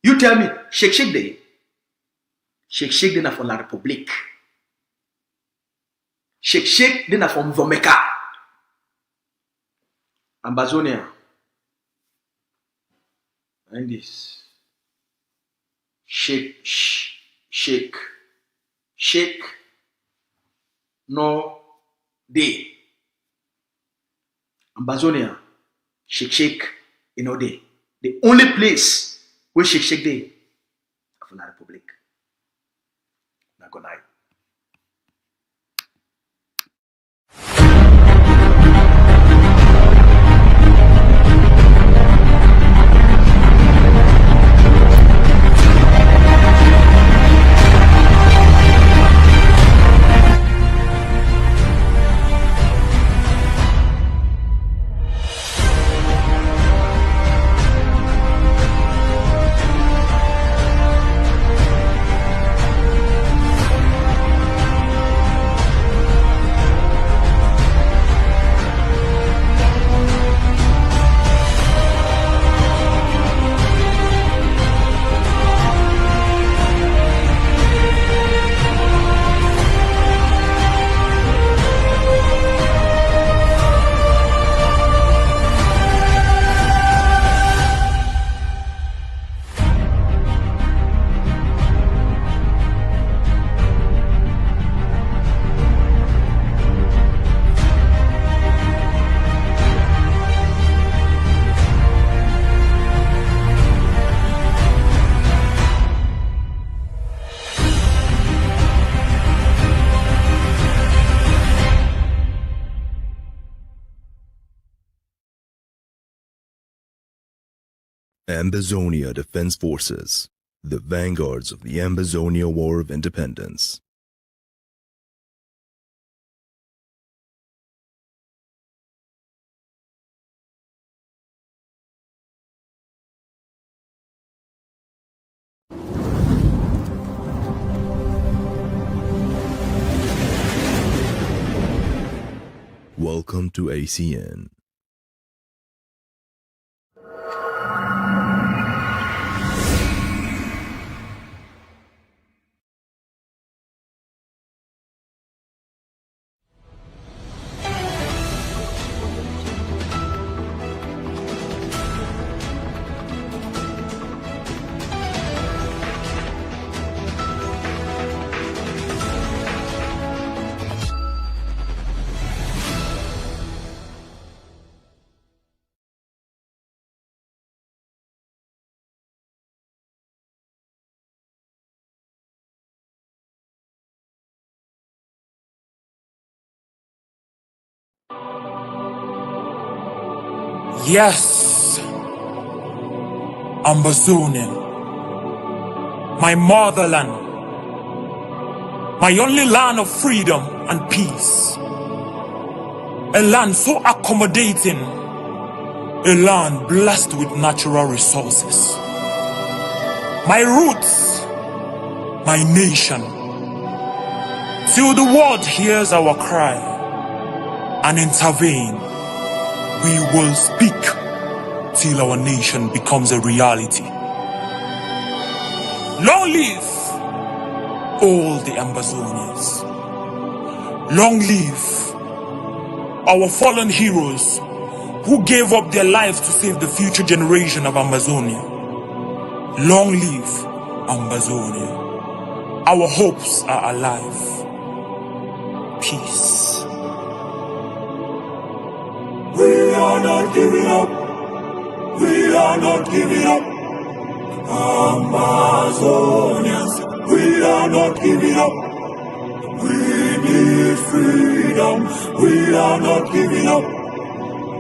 You tell me, shake day. Shake day na for La Republique. Shake day na for Mvomeka. Ambazonia. And this. Shake. No day. Ambazonia. Shake, you know, day. The only place where shake day of La Republique. Now good night. Ambazonia Defense Forces, the vanguards of the Ambazonia War of Independence. Welcome to ACN. Yes, Ambazonian, my motherland, my only land of freedom and peace, a land so accommodating, a land blessed with natural resources. My roots, my nation, till the world hears our cry and intervene. We will speak till our nation becomes a reality. Long live all the Ambazonians. Long live our fallen heroes who gave up their lives to save the future generation of Ambazonia. Long live Ambazonia. Our hopes are alive. Peace. We are not giving up. We are not giving up. Ambazonians, we are not giving up. We need freedom. We are not giving up.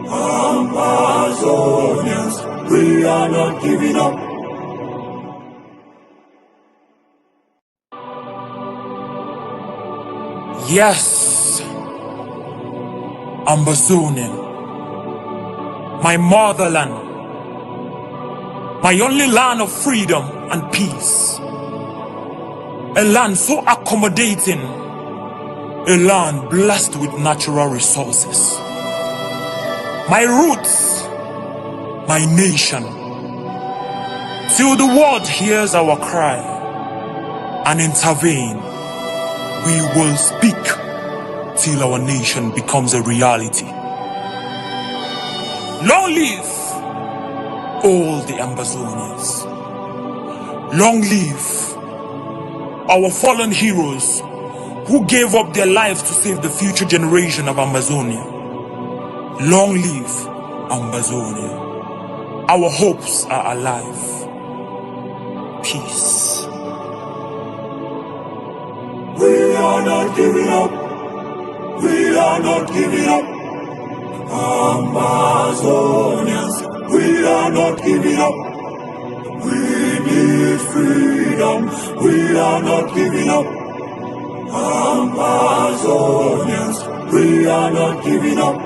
Ambazonians, we are not giving up. Yes, Ambazonian, my motherland, my only land of freedom and peace, a land so accommodating, a land blessed with natural resources. My roots, my nation, till the world hears our cry and intervene. We will speak till our nation becomes a reality. Long live all the Ambazonians. Long live our fallen heroes who gave up their lives to save the future generation of Ambazonia. Long live Ambazonia. Our hopes are alive. Peace. We are not giving up. We are not giving up. Ambazonians, we are not giving up. We need freedom. We are not giving up. Ambazonians, we are not giving up.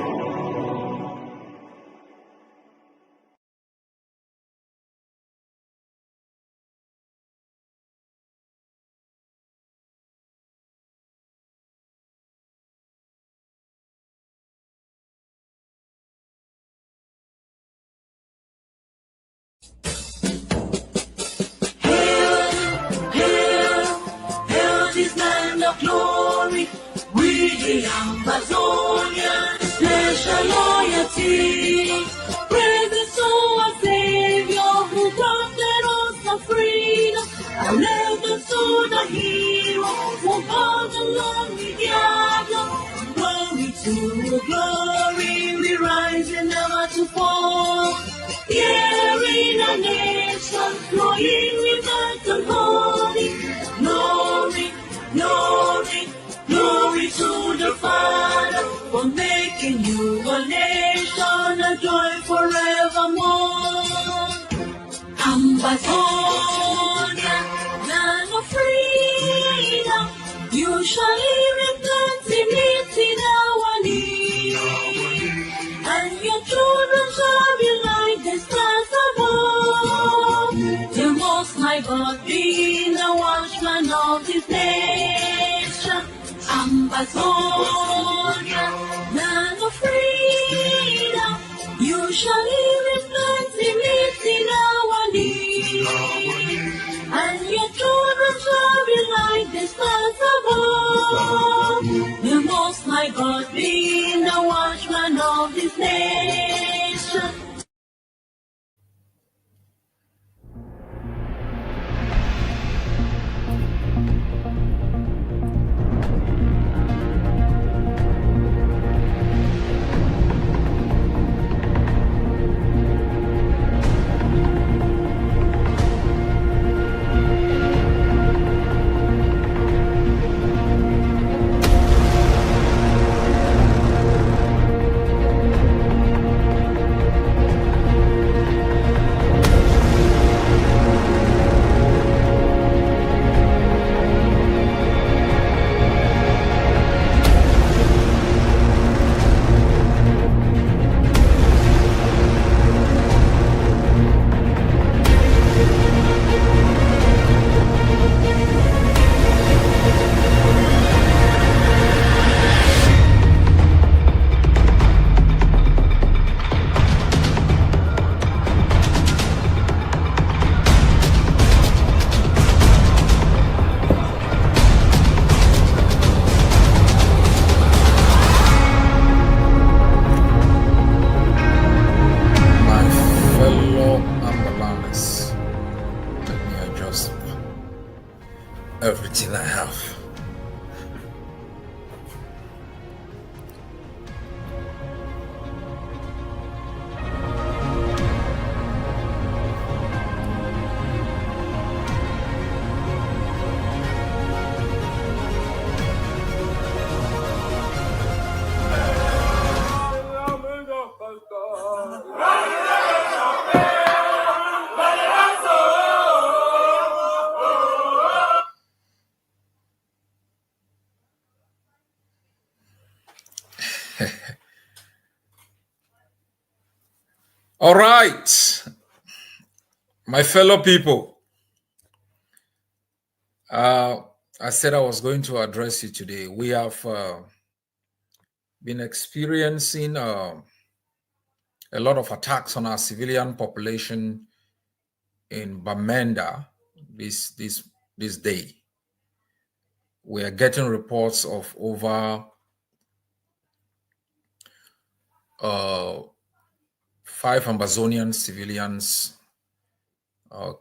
Glory, we the Ambazonian, special loyalty. Praise to our Savior who granted us the freedom. And let us to the hero who called along we gather. Glory to glory, we rise and never to fall. Here in a nation, flowing with earth and holy. Glory, glory, glory to the Father for making you a nation, a joy forevermore. Ambazonia, land of freedom, usually in our need, and your children shall be like the stars above. The Most High God be the watchman of this nation. Ambazonia, land of freedom, you shall live in plenty, meet in our need, and your children shall be like the stars above. The Most High God be the watchman of this nation. Everything I have. All right, my fellow people, I said I was going to address you today. We have been experiencing a lot of attacks on our civilian population in Bamenda this day. We are getting reports of over 5 Ambazonian civilians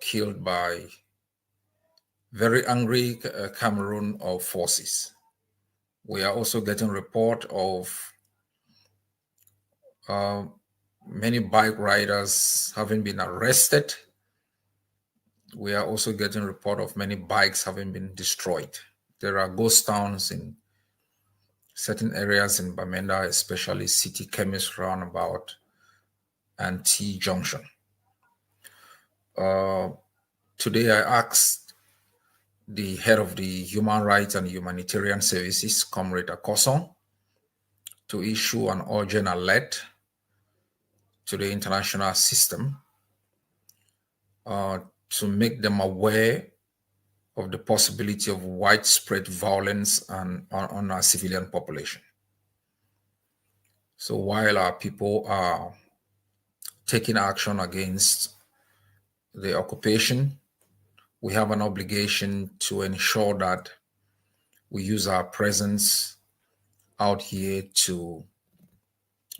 killed by very angry Cameroun forces. We are also getting report of many bike riders having been arrested. We are also getting report of many bikes having been destroyed. There are ghost towns in certain areas in Bamenda, especially City Chemist Roundabout and T Junction. Today I asked the head of the Human Rights and Humanitarian Services, Comrade Akoson, to issue an urgent alert to the international system to make them aware of the possibility of widespread violence on our civilian population. So while our people are taking action against the occupation, we have an obligation to ensure that we use our presence out here to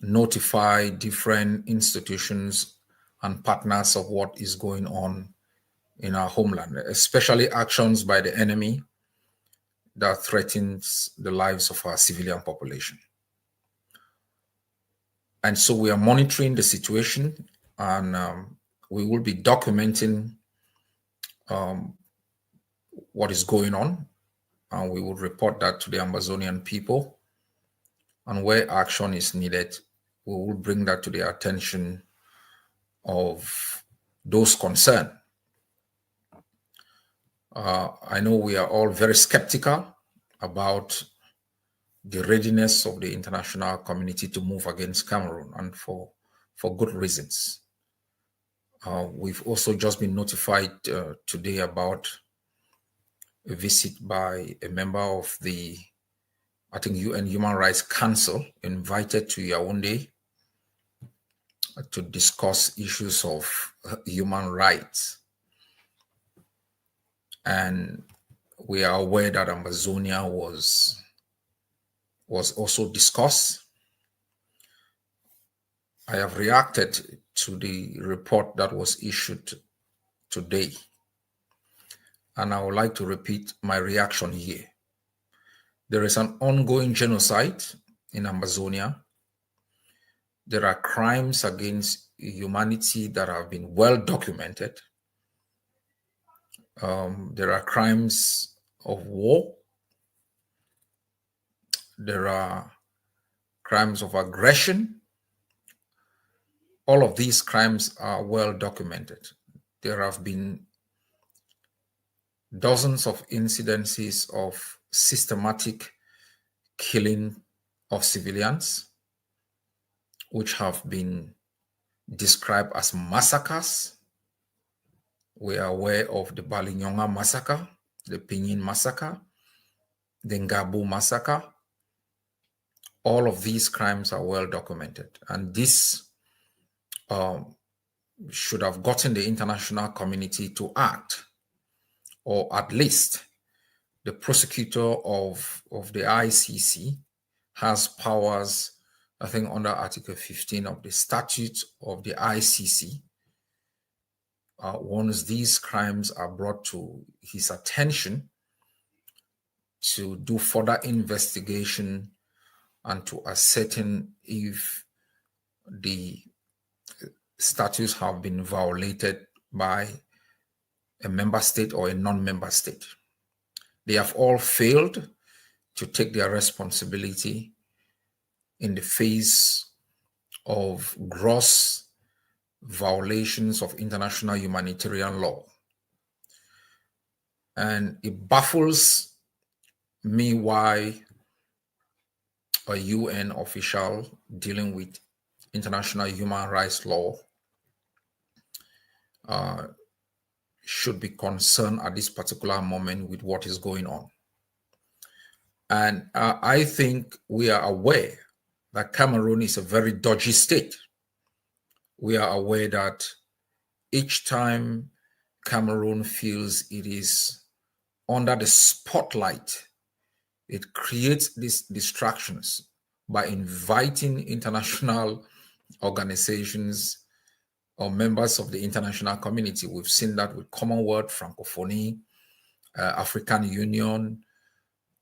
notify different institutions and partners of what is going on in our homeland, especially actions by the enemy that threatens the lives of our civilian population. And so we are monitoring the situation, and we will be documenting what is going on, and we will report that to the Ambazonian people. And where action is needed, we will bring that to the attention of those concerned, I know we are all very skeptical about the readiness of the international community to move against Cameroon, and for good reasons. We've also just been notified today about a visit by a member of the, I think, UN Human Rights Council, invited to Yaoundé to discuss issues of human rights. And we are aware that Ambazonia was also discussed. I have reacted to the report that was issued today, and I would like to repeat my reaction here. There is an ongoing genocide in Ambazonia. There are crimes against humanity that have been well documented. There are crimes of war. There are crimes of aggression. All of these crimes are well documented. There have been dozens of incidences of systematic killing of civilians, which have been described as massacres. We are aware of the Balinyonga massacre, the Pinyin massacre, the Ngabu massacre. All of these crimes are well documented, and this should have gotten the international community to act, or at least the prosecutor of the ICC has powers, I think, under Article 15 of the statute of the ICC. Once these crimes are brought to his attention, to do further investigation and to ascertain if the statutes have been violated by a member state or a non-member state. They have all failed to take their responsibility in the face of gross violations of international humanitarian law. And it baffles me why a UN official dealing with international human rights law should be concerned at this particular moment with what is going on. And I think we are aware that Cameroon is a very dodgy state. We are aware that each time Cameroon feels it is under the spotlight, it creates these distractions by inviting international organizations or members of the international community. We've seen that with Commonwealth, Francophonie, African Union,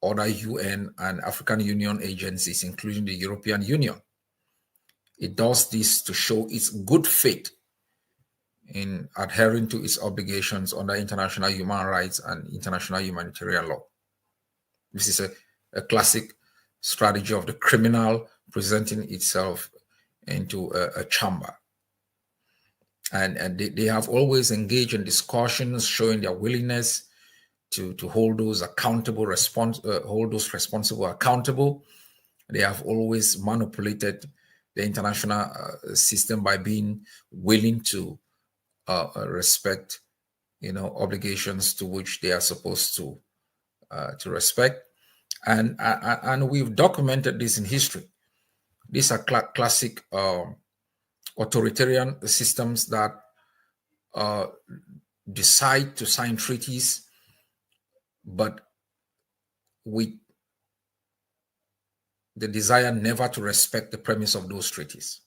other UN and African Union agencies, including the European Union. It does this to show its good faith in adhering to its obligations under international human rights and international humanitarian law. This is a classic strategy of the criminal presenting itself into a chamber. And they have always engaged in discussions showing their willingness to hold those accountable, hold those responsible accountable. They have always manipulated the international system by being willing to respect, obligations to which they are supposed to respect. And we've documented this in history. These are classic authoritarian systems that decide to sign treaties, but with the desire never to respect the premise of those treaties.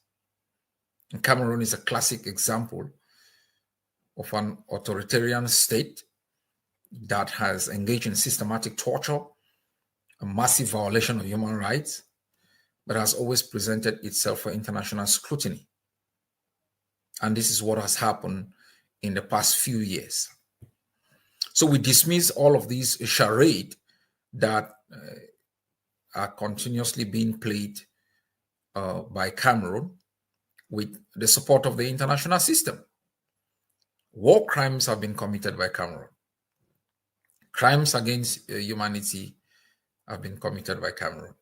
And Cameroon is a classic example of an authoritarian state that has engaged in systematic torture, a massive violation of human rights, but has always presented itself for international scrutiny. And this is what has happened in the past few years. So we dismiss all of these charade that are continuously being played by Cameroon with the support of the international system. War crimes have been committed by Cameroon. crimes against humanity have been committed by Cameroon.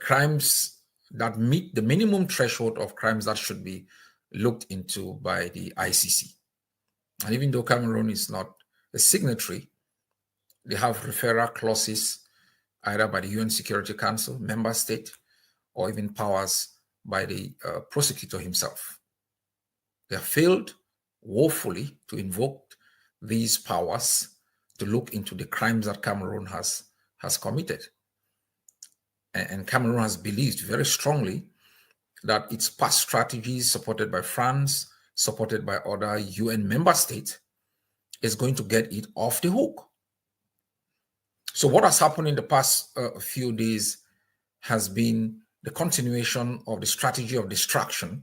Crimes that meet the minimum threshold of crimes that should be looked into by the ICC. And even though Cameroon is not a signatory, they have referral clauses either by the UN Security Council, member state, or even powers by the prosecutor himself. They have failed woefully to invoke these powers to look into the crimes that Cameroon has committed. And Cameroon has believed very strongly that its past strategies, supported by France, supported by other UN member states, is going to get it off the hook. So what has happened in the past few days has been the continuation of the strategy of distraction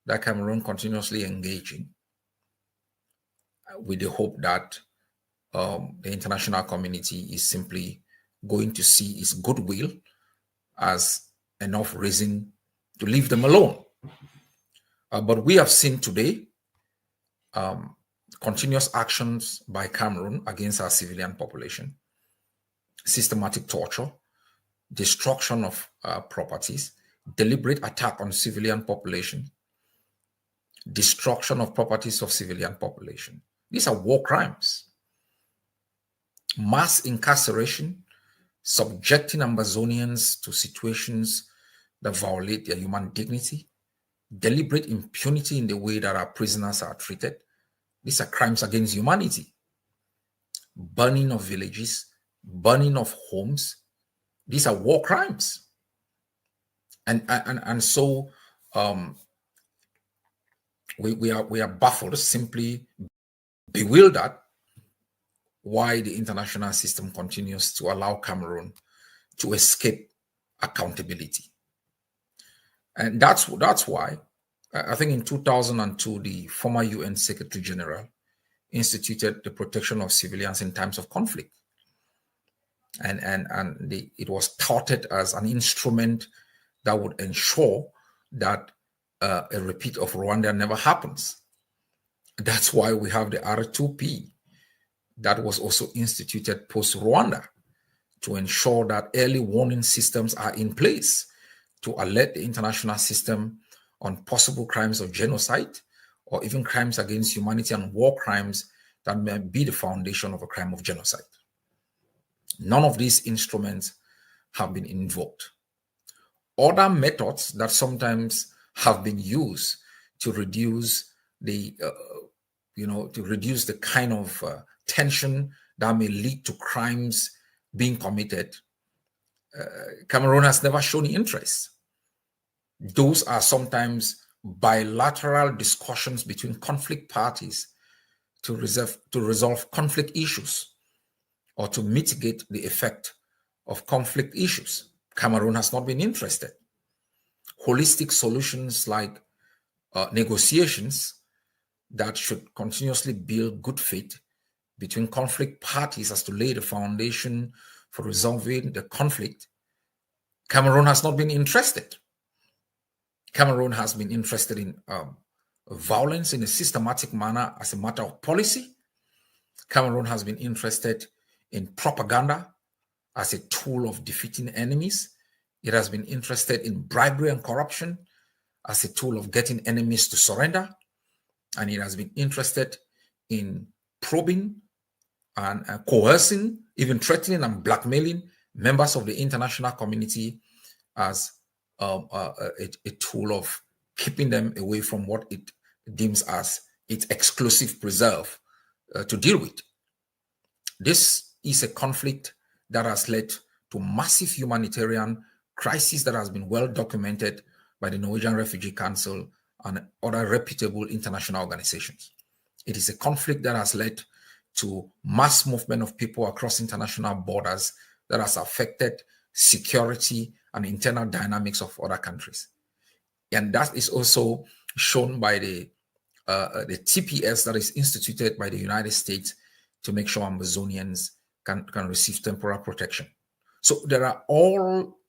that Cameroon continuously engaged in, with the hope that the international community is simply going to see its goodwill as enough reason to leave them alone. But we have seen today continuous actions by Cameroon against our civilian population, systematic torture, destruction of properties, deliberate attack on civilian population, destruction of properties of civilian population. These are war crimes. Mass incarceration, subjecting Ambazonians to situations that violate their human dignity, deliberate impunity in the way that our prisoners are treated. These are crimes against humanity. Burning of villages, burning of homes. These are war crimes. And so we are baffled, simply bewildered why the international system continues to allow Cameroon to escape accountability. And that's why I think in 2002, the former UN Secretary General instituted the protection of civilians in times of conflict. And it was touted as an instrument that would ensure that a repeat of Rwanda never happens. That's why we have the R2P that was also instituted post-Rwanda to ensure that early warning systems are in place to alert the international system on possible crimes of genocide or even crimes against humanity and war crimes that may be the foundation of a crime of genocide. None of these instruments have been invoked. Other methods that sometimes have been used to reduce the, kind of tension that may lead to crimes being committed, Cameroon has never shown interest. Those are sometimes bilateral discussions between conflict parties to resolve conflict issues or to mitigate the effect of conflict issues. Cameroon has not been interested. Holistic solutions like negotiations that should continuously build good faith between conflict parties as to lay the foundation for resolving the conflict, Cameroon has not been interested. Cameroon has been interested in violence in a systematic manner as a matter of policy. Cameroon has been interested in propaganda as a tool of defeating enemies. It has been interested in bribery and corruption as a tool of getting enemies to surrender. And it has been interested in probing and coercing, even threatening and blackmailing members of the international community as a tool of keeping them away from what it deems as its exclusive preserve to deal with. This is a conflict that has led to massive humanitarian crisis that has been well documented by the Norwegian Refugee Council and other reputable international organizations. It is a conflict that has led to mass movement of people across international borders that has affected security and internal dynamics of other countries. And that is also shown by the TPS that is instituted by the United States to make sure Ambazonians can receive temporal protection. So there are all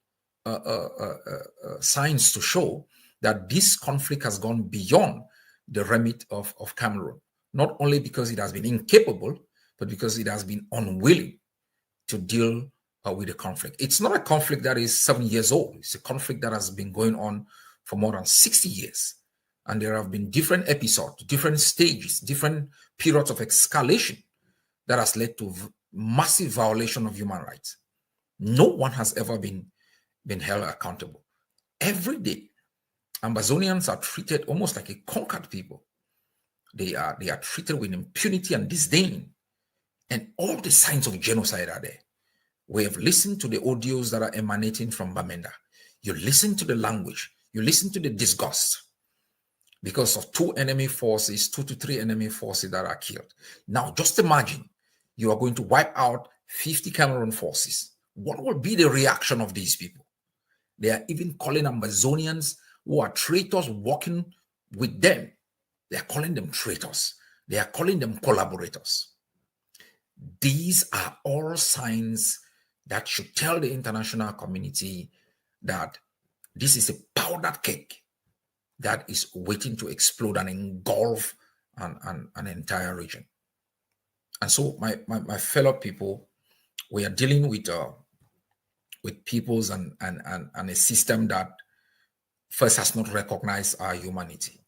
signs to show that this conflict has gone beyond the remit of Cameroon, not only because it has been incapable, but because it has been unwilling to deal with the conflict. It's not a conflict that is 7 years old. It's a conflict that has been going on for more than 60 years. And there have been different episodes, different stages, different periods of escalation that has led to massive violation of human rights. No one has ever been held accountable. Every day, Ambazonians are treated almost like a conquered people. They are treated with impunity and disdain. And all the signs of genocide are there. We have listened to the audios that are emanating from Bamenda. You listen to the language. You listen to the disgust because of 2 to 3 enemy forces that are killed. Now, just imagine you are going to wipe out 50 Cameroun forces. What will be the reaction of these people? They are even calling Ambazonians who are traitors working with them. They are calling them traitors. They are calling them collaborators. These are all signs that should tell the international community that this is a powdered cake that is waiting to explode and engulf an entire region. And so, my fellow people, we are dealing with peoples and a system that first has not recognized our humanity.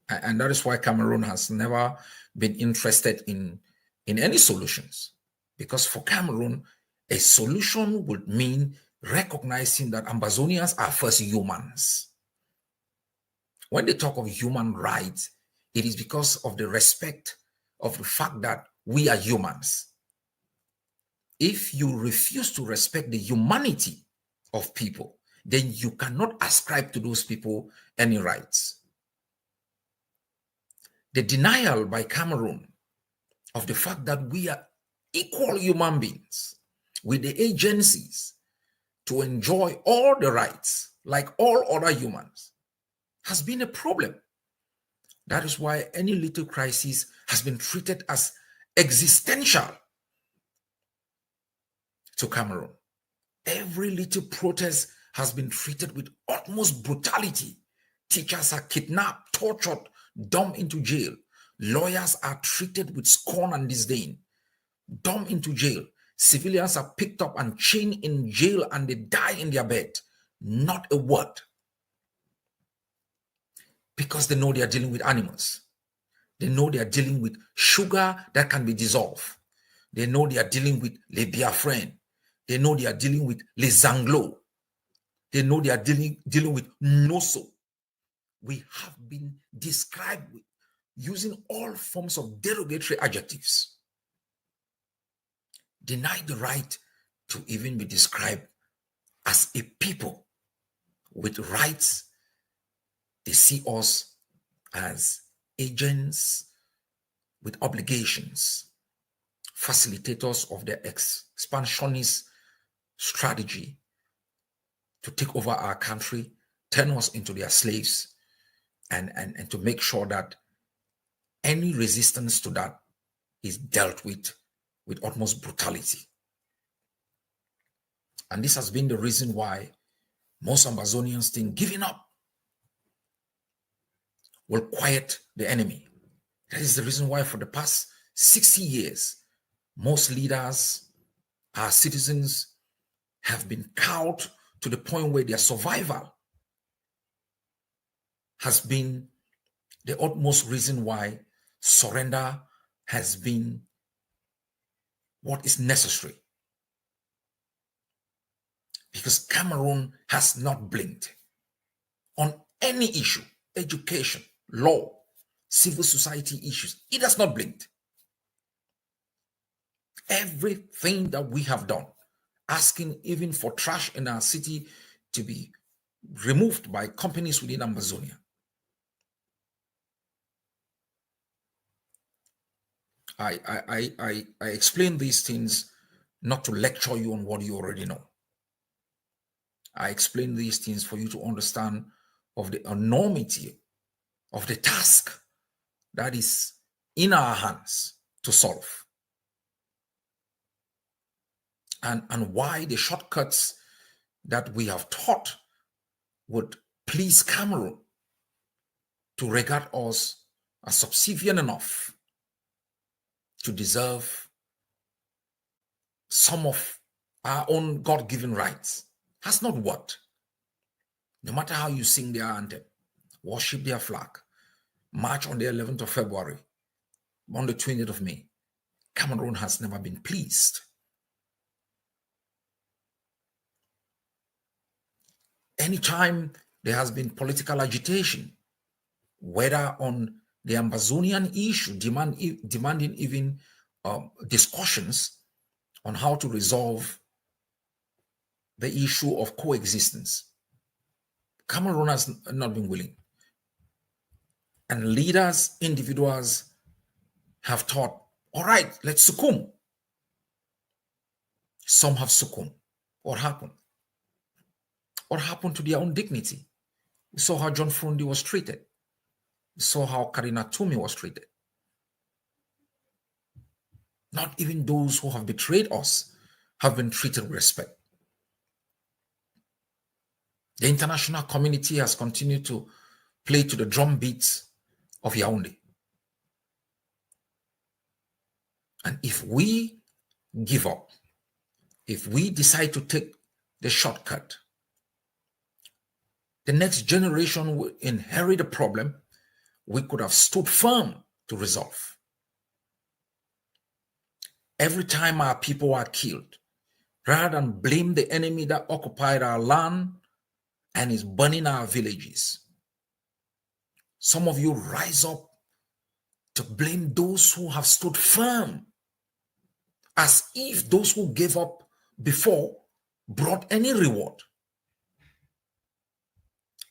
And that is why Cameroun has never been interested in any solutions. Because for Cameroun, a solution would mean recognizing that Ambazonians are first humans. When they talk of human rights, it is because of the respect of the fact that we are humans. If you refuse to respect the humanity of people, then you cannot ascribe to those people any rights. The denial by Cameroun of the fact that we are equal human beings with the agencies to enjoy all the rights like all other humans has been a problem. That is why any little crisis has been treated as existential to Cameroun. Every little protest has been treated with utmost brutality. Teachers are kidnapped, tortured, dumped into jail. Lawyers are treated with scorn and disdain, dumped into jail. Civilians are picked up and chained in jail and they die in their bed. Not a word. Because they know they are dealing with animals. They know they are dealing with sugar that can be dissolved. They know they are dealing with les biafrain. They know they are dealing with les anglo. They know they are dealing with noso. We have been described with using all forms of derogatory adjectives. Denied the right to even be described as a people with rights. They see us as agents with obligations, facilitators of their expansionist strategy to take over our country, turn us into their slaves, and to make sure that any resistance to that is dealt with utmost brutality. And this has been the reason why most Ambazonians think giving up will quiet the enemy. That is the reason why for the past 60 years, most leaders, our citizens, have been cowed to the point where their survival has been the utmost reason why surrender has been what is necessary. Because Cameroun has not blinked on any issue, education, law, civil society issues. It has not blinked. Everything that we have done, asking even for trash in our city to be removed by companies within Ambazonia. I explain these things not to lecture you on what you already know. I explain these things for you to understand of the enormity of the task that is in our hands to solve. And why the shortcuts that we have taught would please Cameroun to regard us as subservient enough to deserve some of our own God-given rights has not worked. No matter how you sing their anthem, worship their flag, march on the 11th of February, on the 20th of May, Cameroon has never been pleased. Anytime there has been political agitation, whether on the Ambazonian issue, demanding even discussions on how to resolve the issue of coexistence, Cameroon has not been willing. And leaders, individuals have thought, all right, let's succumb. Some have succumbed. What happened? What happened to their own dignity? We saw how John Frundi was treated. We saw how Karina Tumi was treated. Not even those who have betrayed us have been treated with respect. The international community has continued to play to the drum beats of Yaoundé. And if we give up, if we decide to take the shortcut, the next generation will inherit a problem we could have stood firm to resolve. Every time our people are killed, rather than blame the enemy that occupied our land and is burning our villages, some of you rise up to blame those who have stood firm, as if those who gave up before brought any reward.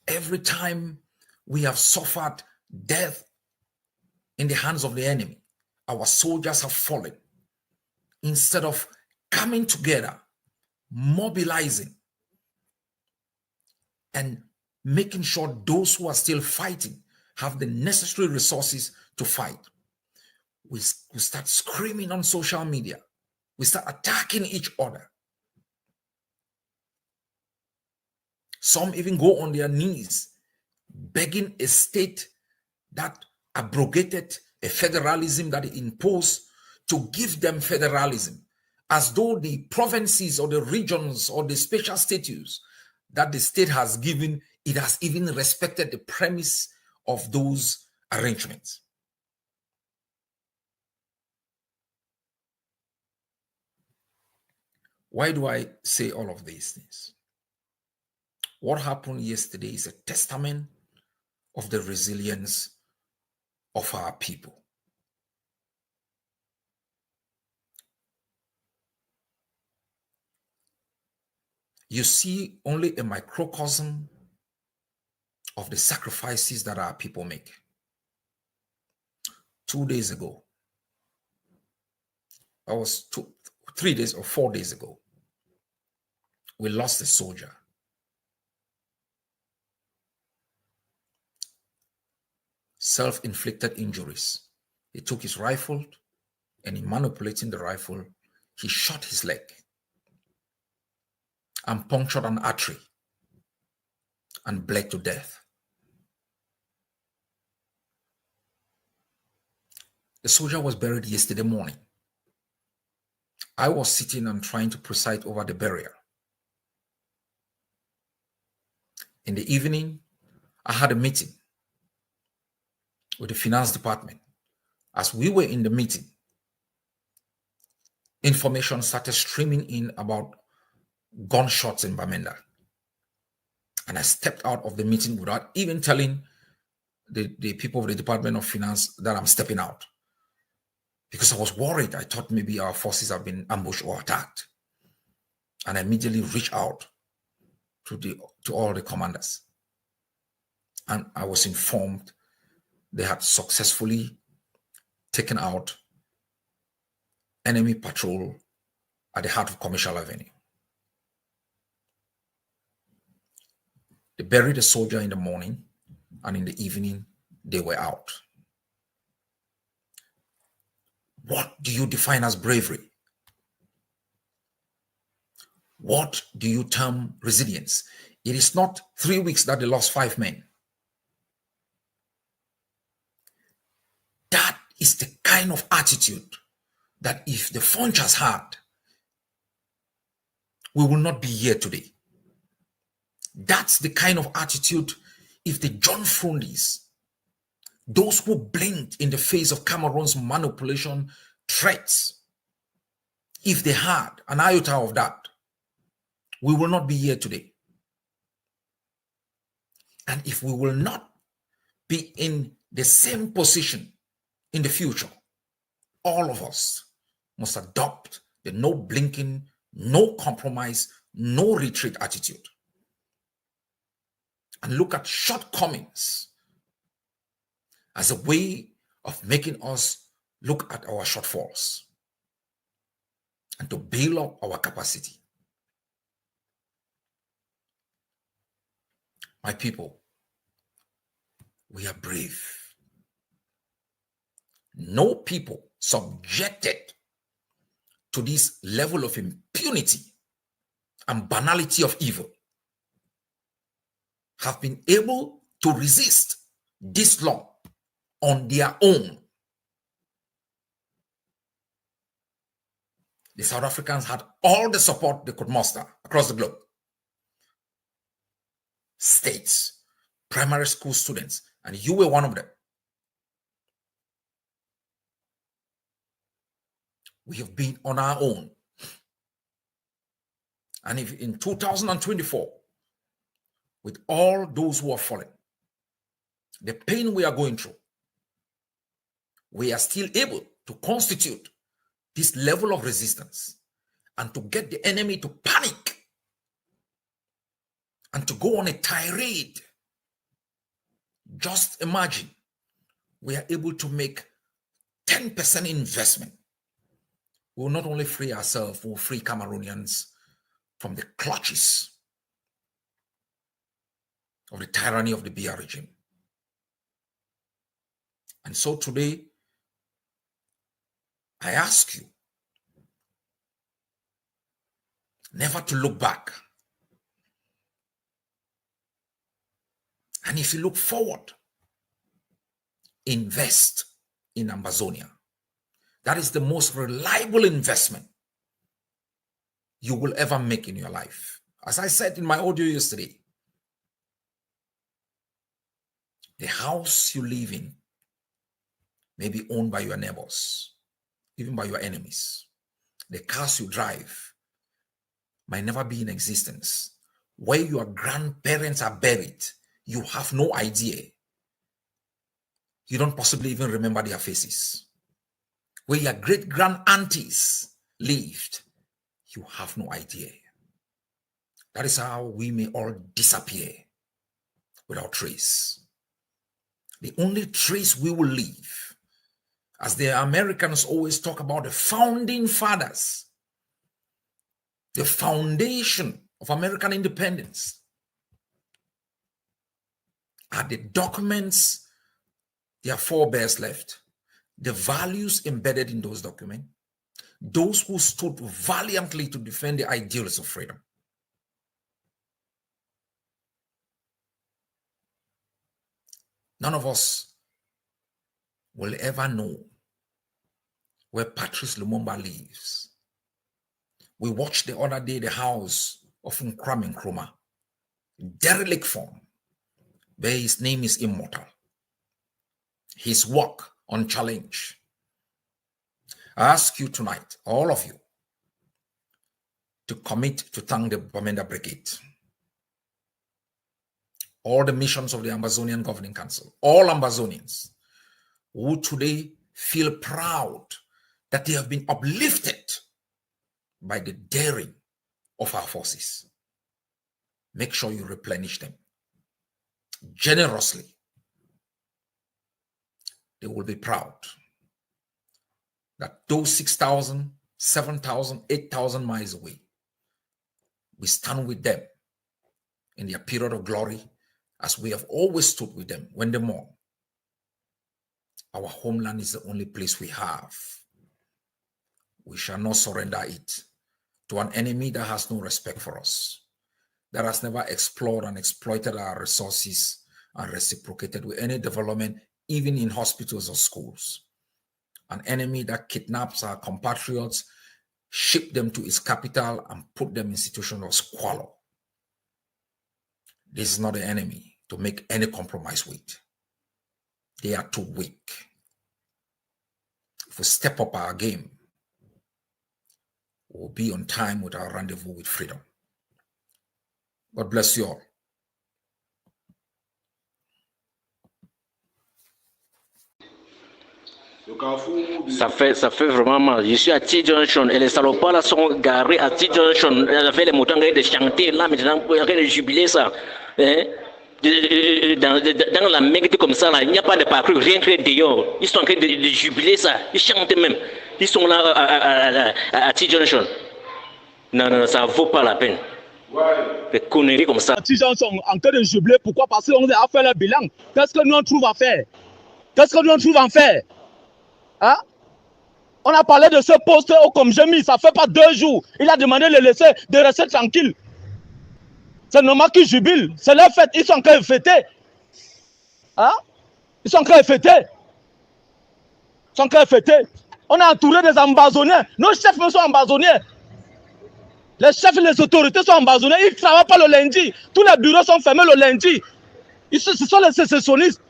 Every time we have suffered death in the hands of the enemy, our soldiers have fallen. Instead of coming together, mobilizing, and making sure those who are still fighting have the necessary resources to fight, we start screaming on social media. We start attacking each other. Some even go on their knees, begging a state that abrogated a federalism that it imposed to give them federalism, as though the provinces or the regions or the special status that the state has given, it has even respected the premise of those arrangements. Why do I say all of these things? What happened yesterday is a testament of the resilience of our people. You see only a microcosm of the sacrifices that our people make. 2 days ago, that was 3 days or 4 days ago, we lost a soldier. Self-inflicted injuries. He took his rifle, and in manipulating the rifle, he shot his leg and punctured an artery and bled to death. The soldier was buried yesterday morning. I was sitting and trying to preside over the burial. In the evening, I had a meeting with the finance department. As we were in the meeting, information started streaming in about gunshots in Bamenda. And I stepped out of the meeting without even telling the people of the Department of Finance that I'm stepping out, because I was worried. I thought maybe our forces have been ambushed or attacked. And I immediately reached out to all the commanders. And I was informed they had successfully taken out enemy patrol at the heart of Commercial Avenue. They buried a soldier in the morning, and in the evening, they were out. What do you define as bravery? What do you term resilience? It is not 3 weeks that they lost 5 men. That is the kind of attitude that if the Funchas had, we will not be here today. That's the kind of attitude, if the John Frundis, those who blinked in the face of Cameroon's manipulation threats, if they had an iota of that, we will not be here today. And if we will not be in the same position in the future, all of us must adopt the no blinking, no compromise, no retreat attitude. And look at shortcomings as a way of making us look at our shortfalls and to build up our capacity. My people, we are brave. No people subjected to this level of impunity and banality of evil have been able to resist this long on their own. The South Africans had all the support they could muster across the globe. States, primary school students, and you were one of them. We have been on our own. And if in 2024, with all those who are fallen, the pain we are going through, we are still able to constitute this level of resistance and to get the enemy to panic and to go on a tirade. Just imagine we are able to make 10% investment. We will not only free ourselves, we will free Cameroonians from the clutches of the tyranny of the Biya regime. And so today, I ask you never to look back. And if you look forward, invest in Ambazonia. That is the most reliable investment you will ever make in your life. As I said in my audio yesterday, the house you live in may be owned by your neighbors, even by your enemies. The cars you drive might never be in existence. Where your grandparents are buried, you have no idea. You don't possibly even remember their faces. Where your great-grand-aunties lived, you have no idea. That is how we may all disappear without trace. The only trace we will leave, as the Americans always talk about the founding fathers, the foundation of American independence, are the documents their forebears left, the values embedded in those documents, those who stood valiantly to defend the ideals of freedom. None of us will ever know where Patrice Lumumba lives. We watched the other day the house of Nkrumah Nkrumah, derelict form, where his name is immortal. His work unchallenged. I ask you tonight, all of you, to commit to thank the Bamenda Brigade, all the missions of the Ambazonian Governing Council, all Ambazonians who today feel proud that they have been uplifted by the daring of our forces. Make sure you replenish them generously. They will be proud that those 6,000, 7,000, 8,000 miles away, we stand with them in their period of glory, as we have always stood with them when they mourn. Our homeland is the only place we have. We shall not surrender it to an enemy that has no respect for us, that has never explored and exploited our resources and reciprocated with any development, even in hospitals or schools. An enemy that kidnaps our compatriots ship them to its capital, and put them in situation of squalor. This is not the enemy to make any compromise with. They are too weak. If we step up our game, we'll be on time with our rendezvous with freedom. God bless you all. Ça fait vraiment mal. Je suis à T-Junction et les salopards là sont garés à T-Junction avec les moutons de chanter là maintenant pour de jubiler ça. Hein? Dans la mecque comme ça là, il n'y a pas de parcours, rien que dehors. Ils sont en train de jubiler ça. Ils chantent même. Ils sont là à T-Junction. Non, ça vaut pas la peine. Des conneries comme ça. Les gens sont en train de jubiler. Pourquoi? Parce qu'on a fait le bilan. Qu'est-ce que nous on trouve à faire? Qu'est-ce que nous on trouve à faire? Hein? On a parlé de ce poste comme j'ai mis, ça fait pas 2 jours. Il a demandé de rester tranquille. C'est normal qu'ils jubilent. C'est leur fête. Ils sont en train de fêter. Hein? Ils sont en train de fêter. Ils sont en train de fêter. On a entouré des Ambazoniens. Nos chefs sont Ambazoniens. Les chefs et les autorités sont Ambazoniens. Ils ne travaillent pas le lundi. Tous les bureaux sont fermés le lundi. Ce sont les sécessionnistes.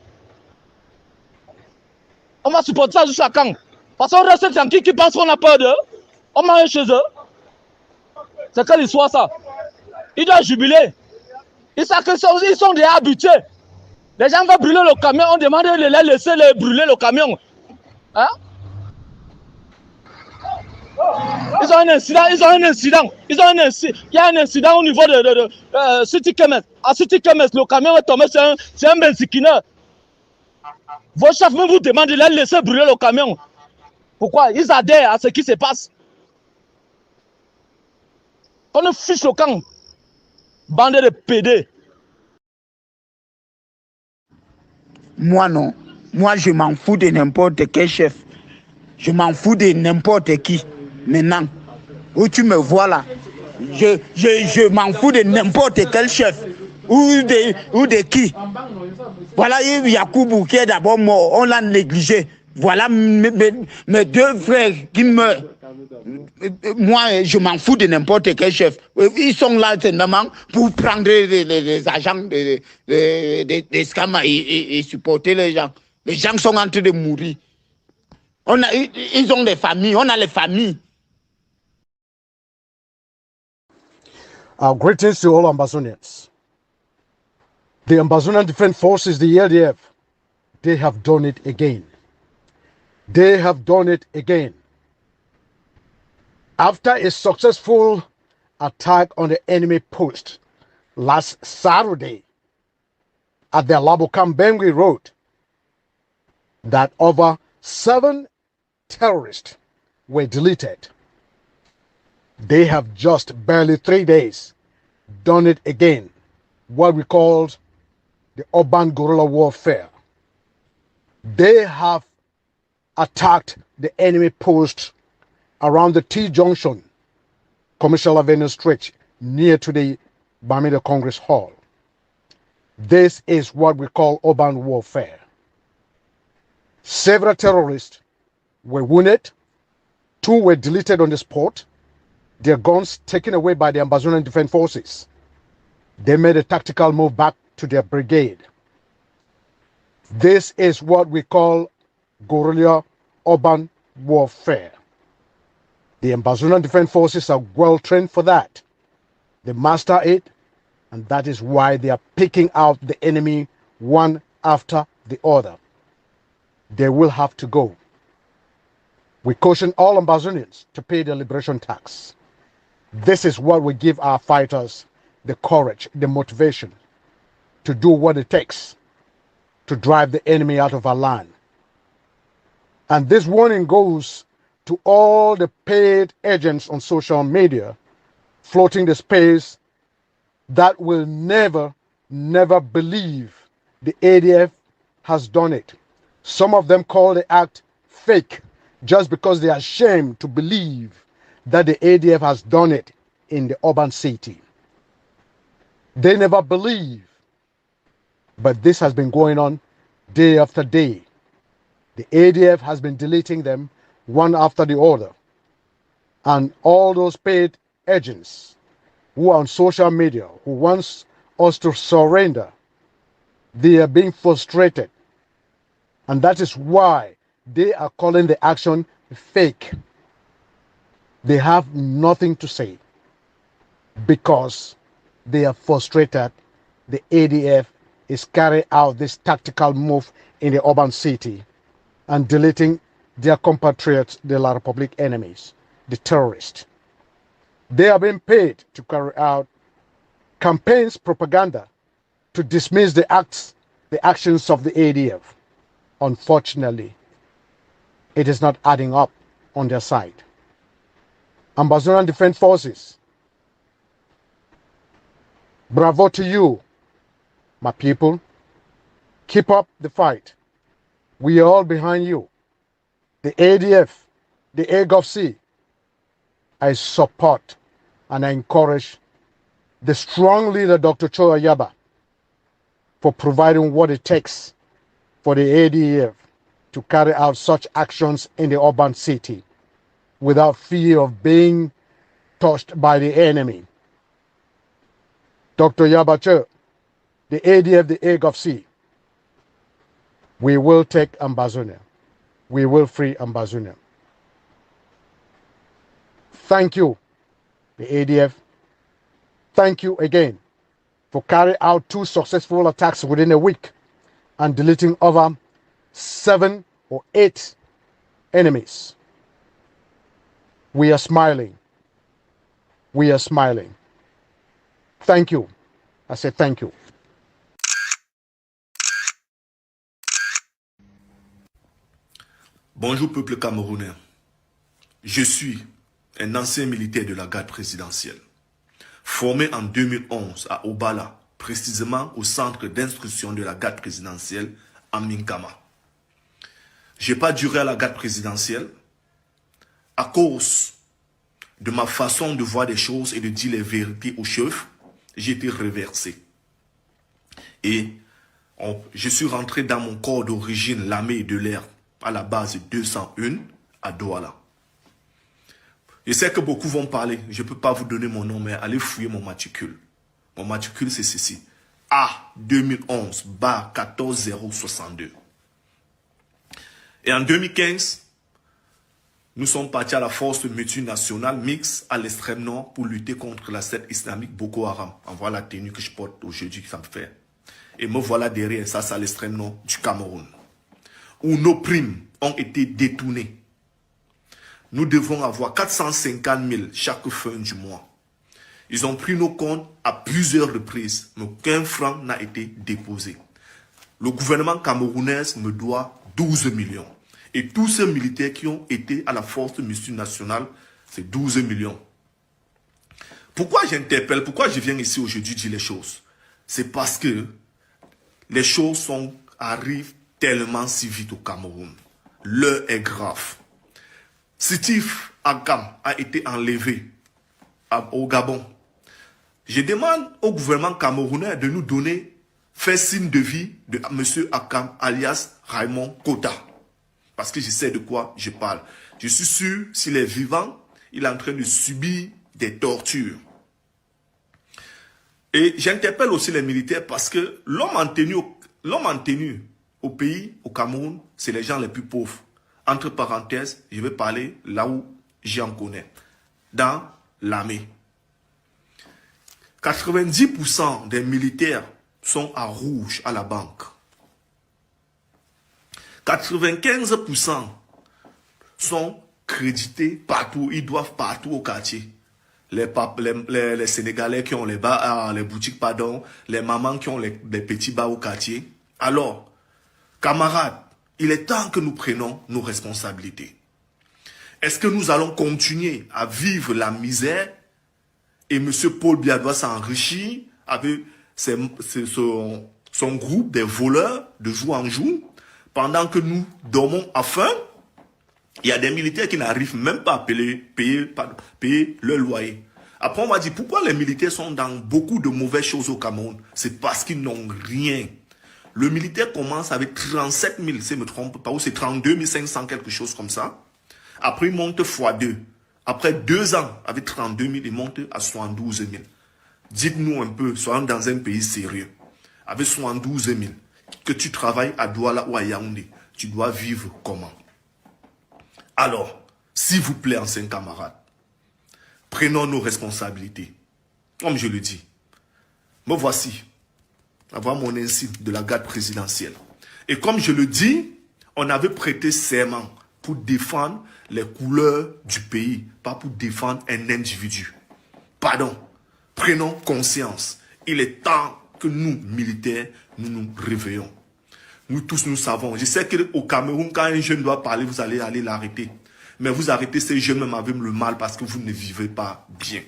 On va supporter ça jusqu'à quand? Parce qu'on reste tranquille qui pensent qu'on a peur d'eux. On mange chez eux. C'est quelle histoire ça? Ils doivent jubiler. Ils savent qu'ils sont déjà habitués. Les gens vont brûler le camion. On demande de les laisser brûler le camion. Hein? Ils ont un incident. Il y a un incident au niveau de City Kemes. À City Kemes, le camion est tombé. C'est un benzikineur. Vos chefs vous demandent de les laisser brûler le camion. Pourquoi? Ils adhèrent à ce qui se passe. On ne fiche au camp. Bande de PD. Moi non. Moi je m'en fous de n'importe quel chef. Je m'en fous de n'importe qui. Maintenant, où tu me vois là, je m'en fous de n'importe quel chef. Ou de qui. Voilà, Yacoubou qui est d'abord mort, on l'a négligé. Voilà mes 2 frères qui meurent. Moi, je m'en fous de n'importe quel chef. Ils sont là seulement pour prendre les agents des scams et supporter les gens. Les gens sont en train de mourir. Ils ont des familles, on a les familles. Greetings to all Ambazonians. The Ambazonian Defense Forces, the LDF, they have done it again. They have done it again. After a successful attack on the enemy post last Saturday at the Labokambengui Road, that over 7 terrorists were deleted. They have just barely 3 days done it again, what we called the urban guerrilla warfare. They have attacked the enemy post around the T-Junction, Commercial Avenue Stretch, near to the Bamida Congress Hall. This is what we call urban warfare. Several terrorists were wounded, 2 were deleted on the spot, their guns taken away by the Ambazonian Defense Forces. They made a tactical move back to their brigade. This is what we call guerrilla urban warfare. The Ambazonian Defense Forces are well trained for that. They master it, and that is why they are picking out the enemy one after the other. They will have to go. We caution all Ambazonians to pay the liberation tax. This is what will give our fighters the courage, the motivation to do what it takes to drive the enemy out of our land. And this warning goes to all the paid agents on social media floating the space that will never believe the ADF has done it. Some of them call the act fake just because they are ashamed to believe that the ADF has done it in the urban city. They never believe. But this has been going on day after day. The ADF has been deleting them one after the other. and all those paid agents who are on social media, who wants us to surrender, they are being frustrated. And that is why they are calling the action fake. They have nothing to say because they are frustrated. The ADF is carrying out this tactical move in the urban city and deleting their compatriots, the La Republic enemies, the terrorists. They are being paid to carry out campaigns, propaganda, to dismiss the actions of the ADF. Unfortunately, it is not adding up on their side. Ambazonian Defense Forces, bravo to you, my people. Keep up the fight. We are all behind you. The ADF, the AGOFC, I support and I encourage the strong leader, Dr. Cho Ayaba, for providing what it takes for the ADF to carry out such actions in the urban city without fear of being touched by the enemy. Dr. Yabacho, the ADF, the AGOFC, we will take Ambazonia. We will free Ambazonia. Thank you, the ADF. Thank you again for carrying out 2 successful attacks within a week and deleting over 7 or 8 enemies. We are smiling. We are smiling. Thank you. I say thank you. Bonjour peuple camerounais. Je suis un ancien militaire de la garde présidentielle, formé en 2011 à Obala, précisément au centre d'instruction de la garde présidentielle à Minkama. Je n'ai pas duré à la garde présidentielle à cause de ma façon de voir des choses et de dire les vérités aux chefs. J'ai été reversé. Et je suis rentré dans mon corps d'origine, l'armée de l'air, à la base 201 à Douala. Je sais que beaucoup vont parler, je ne peux pas vous donner mon nom, mais allez fouiller mon matricule. Mon matricule, c'est ceci. A 2011, bar 14062. Et en 2015, nous sommes partis à la force multinationale mixte à l'extrême nord pour lutter contre la secte islamique Boko Haram. En voilà la tenue que je porte aujourd'hui, ça me fait. Et me voilà derrière, ça c'est à l'extrême nord du Cameroun, où nos primes ont été détournées. Nous devons avoir 450 000 chaque fin du mois. Ils ont pris nos comptes à plusieurs reprises, mais aucun franc n'a été déposé. Le gouvernement camerounais me doit 12 millions. Et tous ces militaires qui ont été à la force multinationale, c'est 12 millions. Pourquoi j'interpelle, pourquoi je viens ici aujourd'hui dire les choses? C'est parce que les choses arrivent tellement si vite au Cameroun. L'heure est grave. Steve Agam a été enlevé au Gabon. Je demande au gouvernement camerounais de nous donner fait signe de vie de M. Akam alias Raymond Kota. Parce que je sais de quoi je parle. Je suis sûr, s'il est vivant, il est en train de subir des tortures. Et j'interpelle aussi les militaires parce que l'homme en tenue au pays, au Cameroun, c'est les gens les plus pauvres. Entre parenthèses, je vais parler là où j'en connais. Dans l'armée. 90% des militaires sont à rouge à la banque. 95% sont crédités partout. Ils doivent partout au quartier. Les Sénégalais qui ont les boutiques, les mamans qui ont les petits bars au quartier. Alors, camarades, il est temps que nous prenions nos responsabilités. Est-ce que nous allons continuer à vivre la misère et M. Paul Biya doit s'enrichir avec son groupe des voleurs de jour en jour pendant que nous dormons à faim? Il y a des militaires qui n'arrivent même pas à payer leur loyer. Après, on va dire, pourquoi les militaires sont dans beaucoup de mauvaises choses au Cameroun? C'est parce qu'ils n'ont rien. Le militaire commence avec 37 000, si je ne me trompe pas, ou c'est 32 500, quelque chose comme ça. Après, il monte x2. Après 2 ans, avec 32 000, il monte à 72 000. Dites-nous un peu, soyons dans un pays sérieux. Avec 72 000, que tu travailles à Douala ou à Yaoundé, tu dois vivre comment? Alors, s'il vous plaît, anciens camarades, prenons nos responsabilités. Comme je le dis, me voici, avoir mon insigne de la garde présidentielle. Et comme je le dis, on avait prêté serment pour défendre les couleurs du pays, pas pour défendre un individu. Pardon, prenons conscience. Il est temps que nous, militaires, nous nous réveillons. Nous tous, nous savons. Je sais qu'au Cameroun, quand un jeune doit parler, vous allez aller l'arrêter. Mais vous arrêtez ces jeunes même avec le mal parce que vous ne vivez pas bien.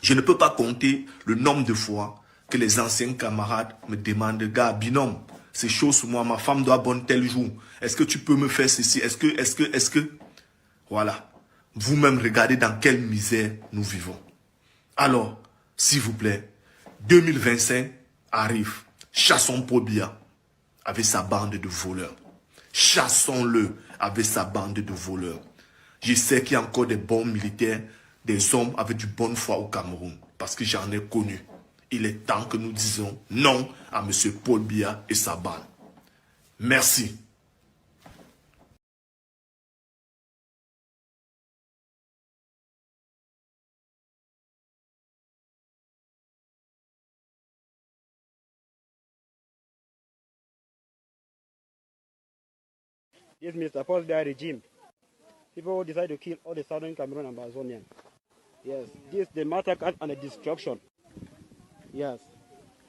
Je ne peux pas compter le nombre de fois que les anciens camarades me demandent, gars, binôme, c'est chaud sur moi, ma femme doit bonne tel jour. Est-ce que tu peux me faire ceci? Est-ce que... Voilà. Vous-même, regardez dans quelle misère nous vivons. Alors, s'il vous plaît, 2025 arrive. Chassons Paul Biya avec sa bande de voleurs. Chassons-le avec sa bande de voleurs. Je sais qu'il y a encore des bons militaires, des hommes avec du bonne foi au Cameroun, parce que j'en ai connu. Il est temps que nous disions non à M. Paul Biya et sa bande. Merci. This Mr. Paul Biya regime, people decide to kill all the southern Cameroon and Ambazonian. Yes, this is the massacre and the destruction. Yes,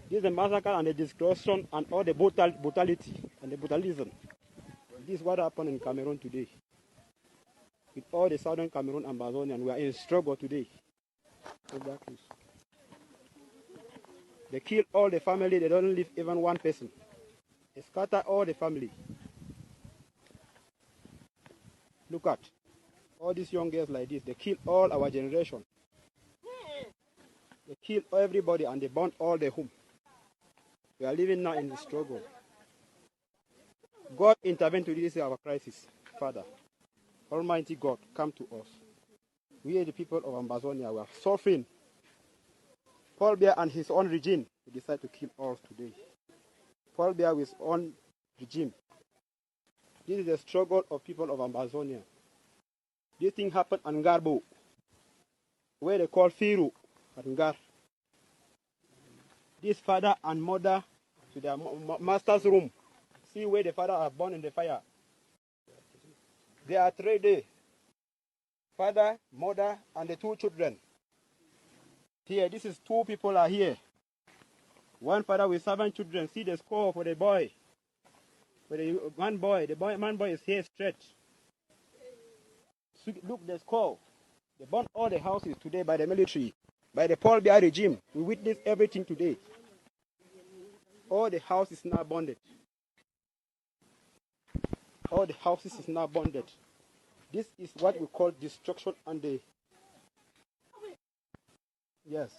this is the massacre and the destruction and all the brutality and the brutalism. This is what happened in Cameroon today. With all the southern Cameroon and Ambazonian, we are in struggle today. Exactly. They kill all the family, they don't leave even one person. They scatter all the family. Look at all these young girls like this. They kill all our generation. They kill everybody and they burn all the home. We are living now in the struggle. God intervene to this our crisis. Father, Almighty God, come to us. We are the people of Ambazonia. We are suffering. Paul Biya and his own regime, they decide to kill us today. Paul Biya with his own regime. This is the struggle of people of Ambazonia. This thing happened in Garbo, where they call Firu at Ngar. This father and mother to their master's room. See where the father are born in the fire. They are 3 days. Father, mother, and the 2 children. Here, this is 2 people are here. One father with 7 children. See the score for the boy. For the one boy, man boy is here straight. So look the score. They burned all the houses today by the military, by the Paul Biya regime. We witnessed everything today. All the houses now bonded. All the houses is now bonded. This is what we call destruction and the... Yes.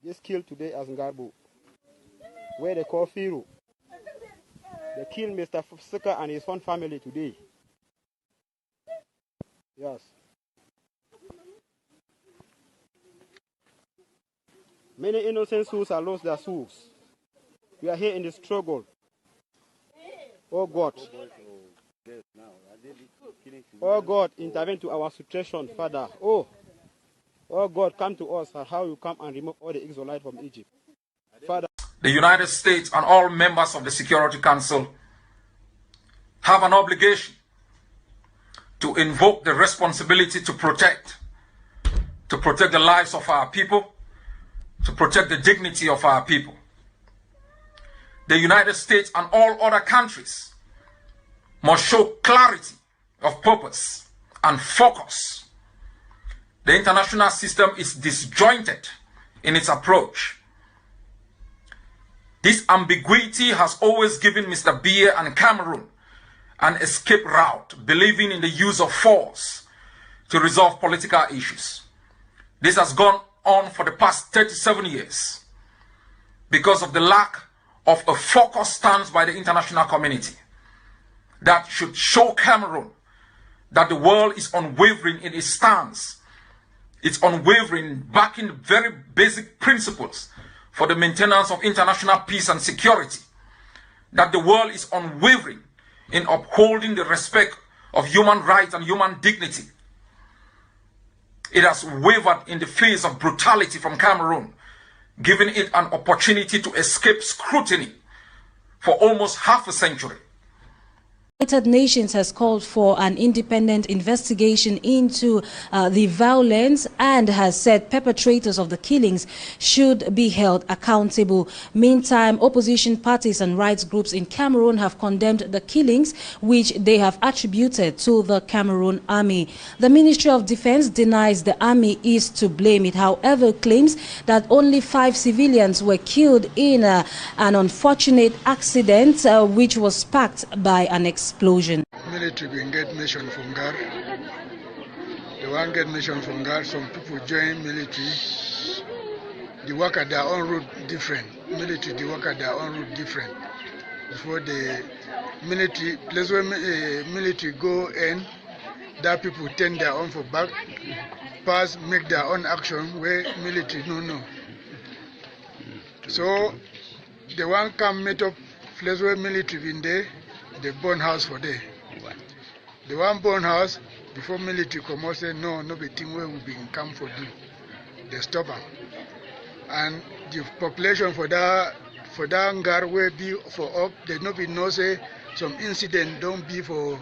This killed today as Ngarbu, where they call Firu. They killed Mr. Fusika and his own family today. Yes. Many innocent souls have lost their souls. We are here in the struggle. Oh God. Oh God, intervene to our situation, Father. Oh God, come to us and how you come and remove all the Israelites from Egypt. Father. The United States and all members of the Security Council have an obligation to invoke the responsibility to protect the lives of our people, to protect the dignity of our people. The United States and all other countries must show clarity of purpose and focus. The international system is disjointed in its approach. This ambiguity has always given Mr. Biya and Cameroun an escape route, believing in the use of force to resolve political issues. This has gone on for the past 37 years because of the lack of a focused stance by the international community that should show Cameroun that the world is unwavering in its stance. It's unwavering, backing very basic principles for the maintenance of international peace and security. That the world is unwavering in upholding the respect of human rights and human dignity. It has wavered in the face of brutality from Cameroun, giving it an opportunity to escape scrutiny for almost half a century. The United Nations has called for an independent investigation into the violence and has said perpetrators of the killings should be held accountable. Meantime, opposition parties and rights groups in Cameroon have condemned the killings, which they have attributed to the Cameroon army. The Ministry of Defense denies the army is to blame. It, however, claims that only 5 civilians were killed in an unfortunate accident which was sparked by an explosion. Military will get mission from GAR. They won't get mission from GAR. Some people join military. They work at their own route different. Military, they work at their own route different. Before the military, place where military go in, that people turn their own for back, pass, make their own action where military no. So they won't come meet up place where military in there. They burn house for them. The one burn house before military come out say no be thing where we been come for do. They stop them. And the population for that Ngar where be for up, they no be know say some incident don't be for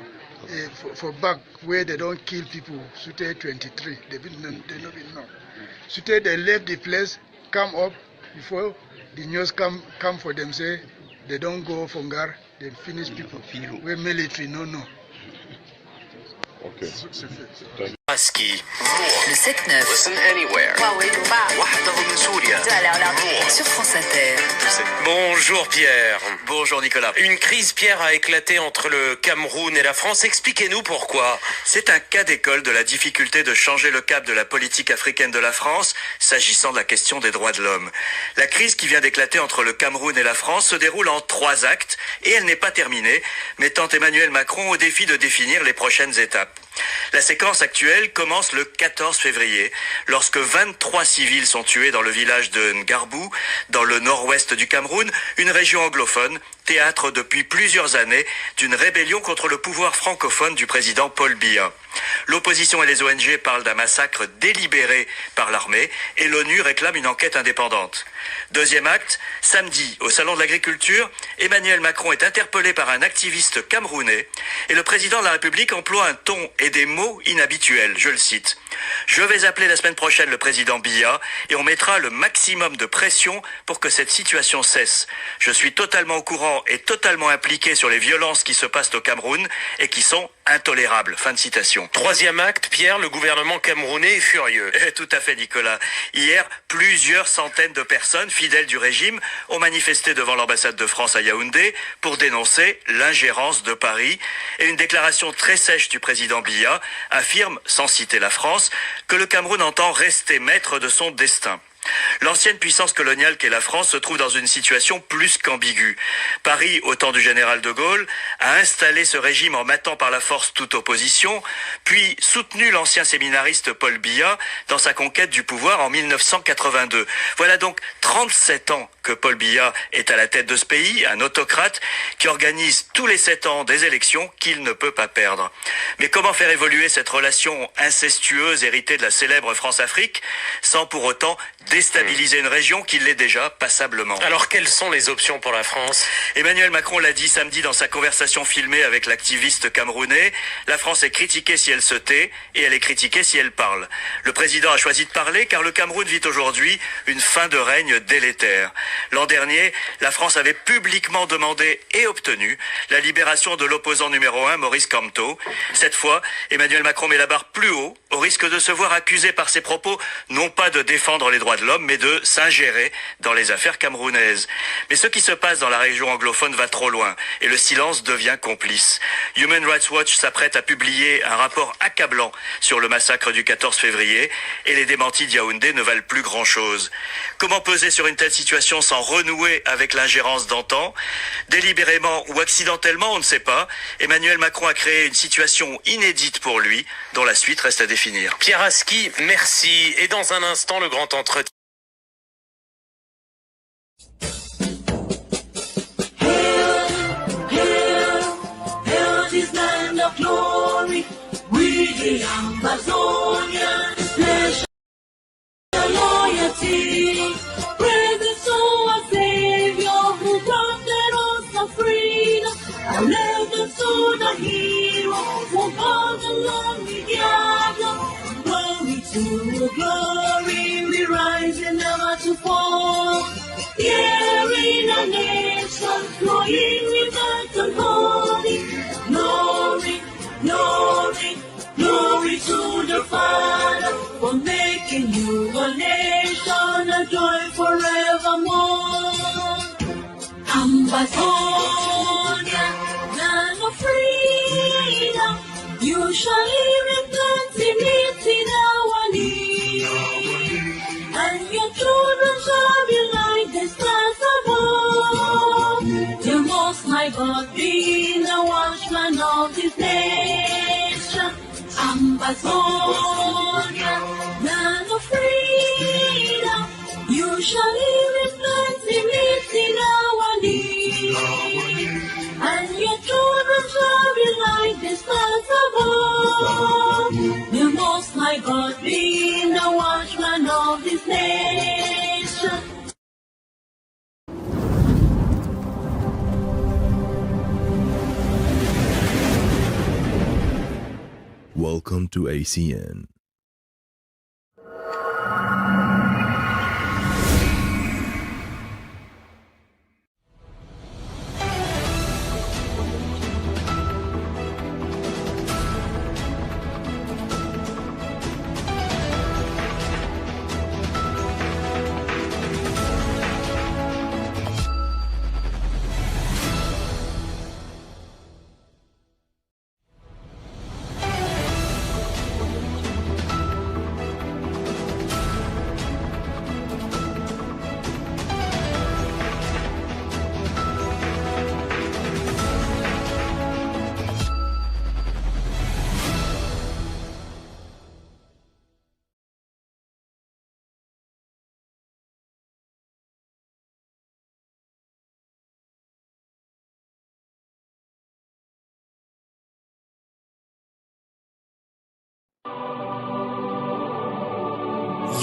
back where they don't kill people. Sute 23, they no be know. Sute they left the place, come up before the news come for them say they don't go for Ngar. They finish people. We're military, no. Okay. Husky. Le 7-9. Listen anywhere. وحده من سوريا. Sur France Inter. Bonjour Pierre. Bonjour Nicolas. Une crise, Pierre, a éclaté entre le Cameroun et la France. Expliquez-nous pourquoi. C'est un cas d'école de la difficulté de changer le cap de la politique africaine de la France s'agissant de la question des droits de l'homme. La crise qui vient d'éclater entre le Cameroun et la France se déroule en 3 actes et elle n'est pas terminée, mettant Emmanuel Macron au défi de définir les prochaines étapes. La séquence actuelle commence le 14 février, lorsque 23 civils sont tués dans le village de Ngarbou, dans le nord-ouest du Cameroun, une région anglophone, théâtre depuis plusieurs années d'une rébellion contre le pouvoir francophone du président Paul Biya. L'opposition et les ONG parlent d'un massacre délibéré par l'armée et l'ONU réclame une enquête indépendante. Deuxième acte, samedi, au Salon de l'Agriculture, Emmanuel Macron est interpellé par un activiste camerounais et le président de la République emploie un ton et des mots inhabituels. Je le cite. « Je vais appeler la semaine prochaine le président Biya et on mettra le maximum de pression pour que cette situation cesse. Je suis totalement au courant et totalement impliqué sur les violences qui se passent au Cameroun et qui sont intolérables. » Fin de citation. Troisième acte, Pierre, le gouvernement camerounais est furieux. Tout à fait, Nicolas. Hier, plusieurs centaines de personnes fidèles du régime ont manifesté devant l'ambassade de France à Yaoundé pour dénoncer l'ingérence de Paris. Et une déclaration très sèche du président Biya affirme, sans citer la France, que le Cameroun entend rester maître de son destin. L'ancienne puissance coloniale qu'est la France se trouve dans une situation plus qu'ambiguë. Paris, au temps du général de Gaulle, a installé ce régime en matant par la force toute opposition, puis soutenu l'ancien séminariste Paul Biya dans sa conquête du pouvoir en 1982. Voilà donc 37 ans que Paul Biya est à la tête de ce pays, un autocrate qui organise tous les 7 ans des élections qu'il ne peut pas perdre. Mais comment faire évoluer cette relation incestueuse héritée de la célèbre France-Afrique sans pour autant déstabiliser une région qui l'est déjà passablement. Alors quelles sont les options pour la France? Emmanuel Macron l'a dit samedi dans sa conversation filmée avec l'activiste camerounais, la France est critiquée si elle se tait et elle est critiquée si elle parle. Le président a choisi de parler car le Cameroun vit aujourd'hui une fin de règne délétère. L'an dernier, la France avait publiquement demandé et obtenu la libération de l'opposant numéro 1, Maurice Kamto. Cette fois, Emmanuel Macron met la barre plus haut au risque de se voir accusé par ses propos, non pas de défendre les droits de l'homme, mais de s'ingérer dans les affaires camerounaises. Mais ce qui se passe dans la région anglophone va trop loin, et le silence devient complice. Human Rights Watch s'apprête à publier un rapport accablant sur le massacre du 14 février, et les démentis d'Yaoundé ne valent plus grand-chose. Comment peser sur une telle situation sans renouer avec l'ingérence d'antan? Délibérément ou accidentellement, on ne sait pas. Emmanuel Macron a créé une situation inédite pour lui, dont la suite reste à définir. Pierre Aski, merci. Et dans un instant, le grand entretien. Hail this land of glory, we the Ambazonian, pledge our loyalty. Praise to our Savior who granted us the freedom. Allegiance to the hero who fought along the Diablo. Glory to glory, we rise and never to fall. Here in a nation, flowing with earth and holy. Glory, glory, glory to the Father for making you a nation, a joy forevermore. Ambazonia, land of freedom, you shall live in plenty, meet in our need. And your children shall be like the stars above. The Most High God being the watchman of this nation. Ambazonia, land of freedom, you shall live in plenty, meet in our need. And your children shall be like the stars above. The Most High God being the watchman of this nation. Welcome to ACN.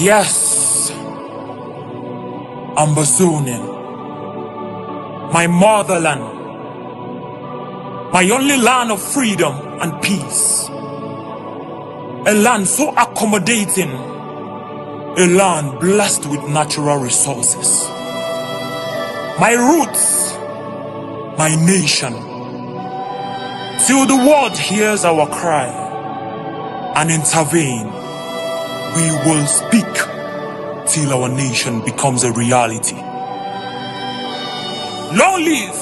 Yes, Ambazonian, my motherland, my only land of freedom and peace, a land so accommodating, a land blessed with natural resources. My roots, my nation, till the world hears our cry and intervene. We will speak till our nation becomes a reality. Long live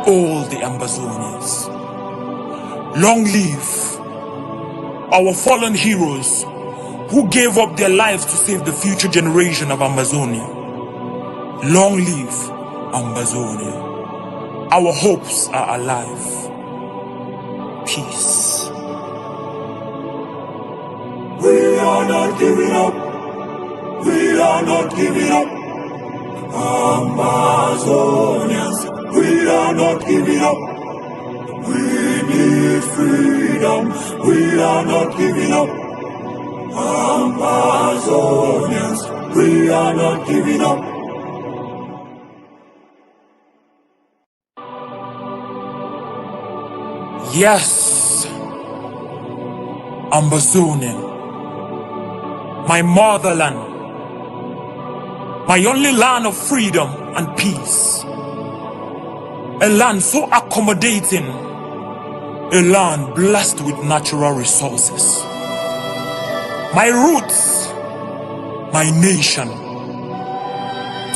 all the Ambazonians. Long live our fallen heroes who gave up their lives to save the future generation of Ambazonia. Long live Ambazonia. Our hopes are alive. Peace. We are not giving up. We are not giving up. Ambazonians, we are not giving up. We need freedom. We are not giving up. Ambazonians, we are not giving up. Yes, Ambazonian, my motherland, my only land of freedom and peace, a land so accommodating, a land blessed with natural resources. my roots, my nation.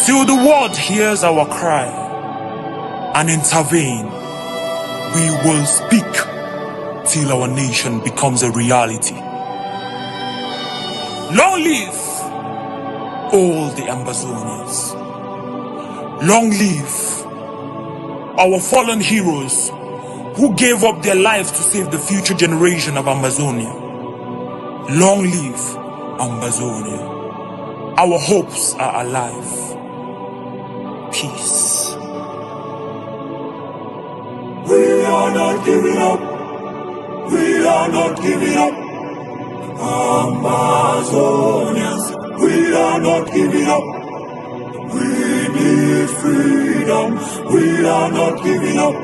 Till the world hears our cry and intervene, we will speak till our nation becomes a reality. Long live all the Ambazonians. Long live our fallen heroes who gave up their lives to save the future generation of Ambazonia. Long live Ambazonia. Our hopes are alive. Peace. We are not giving up. We are not giving up. Ambazonians, we are not giving up. We need freedom. We are not giving up.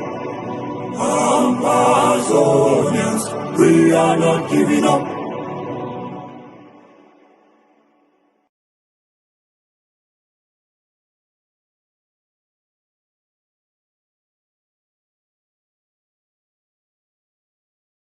Ambazonians, we are not giving up.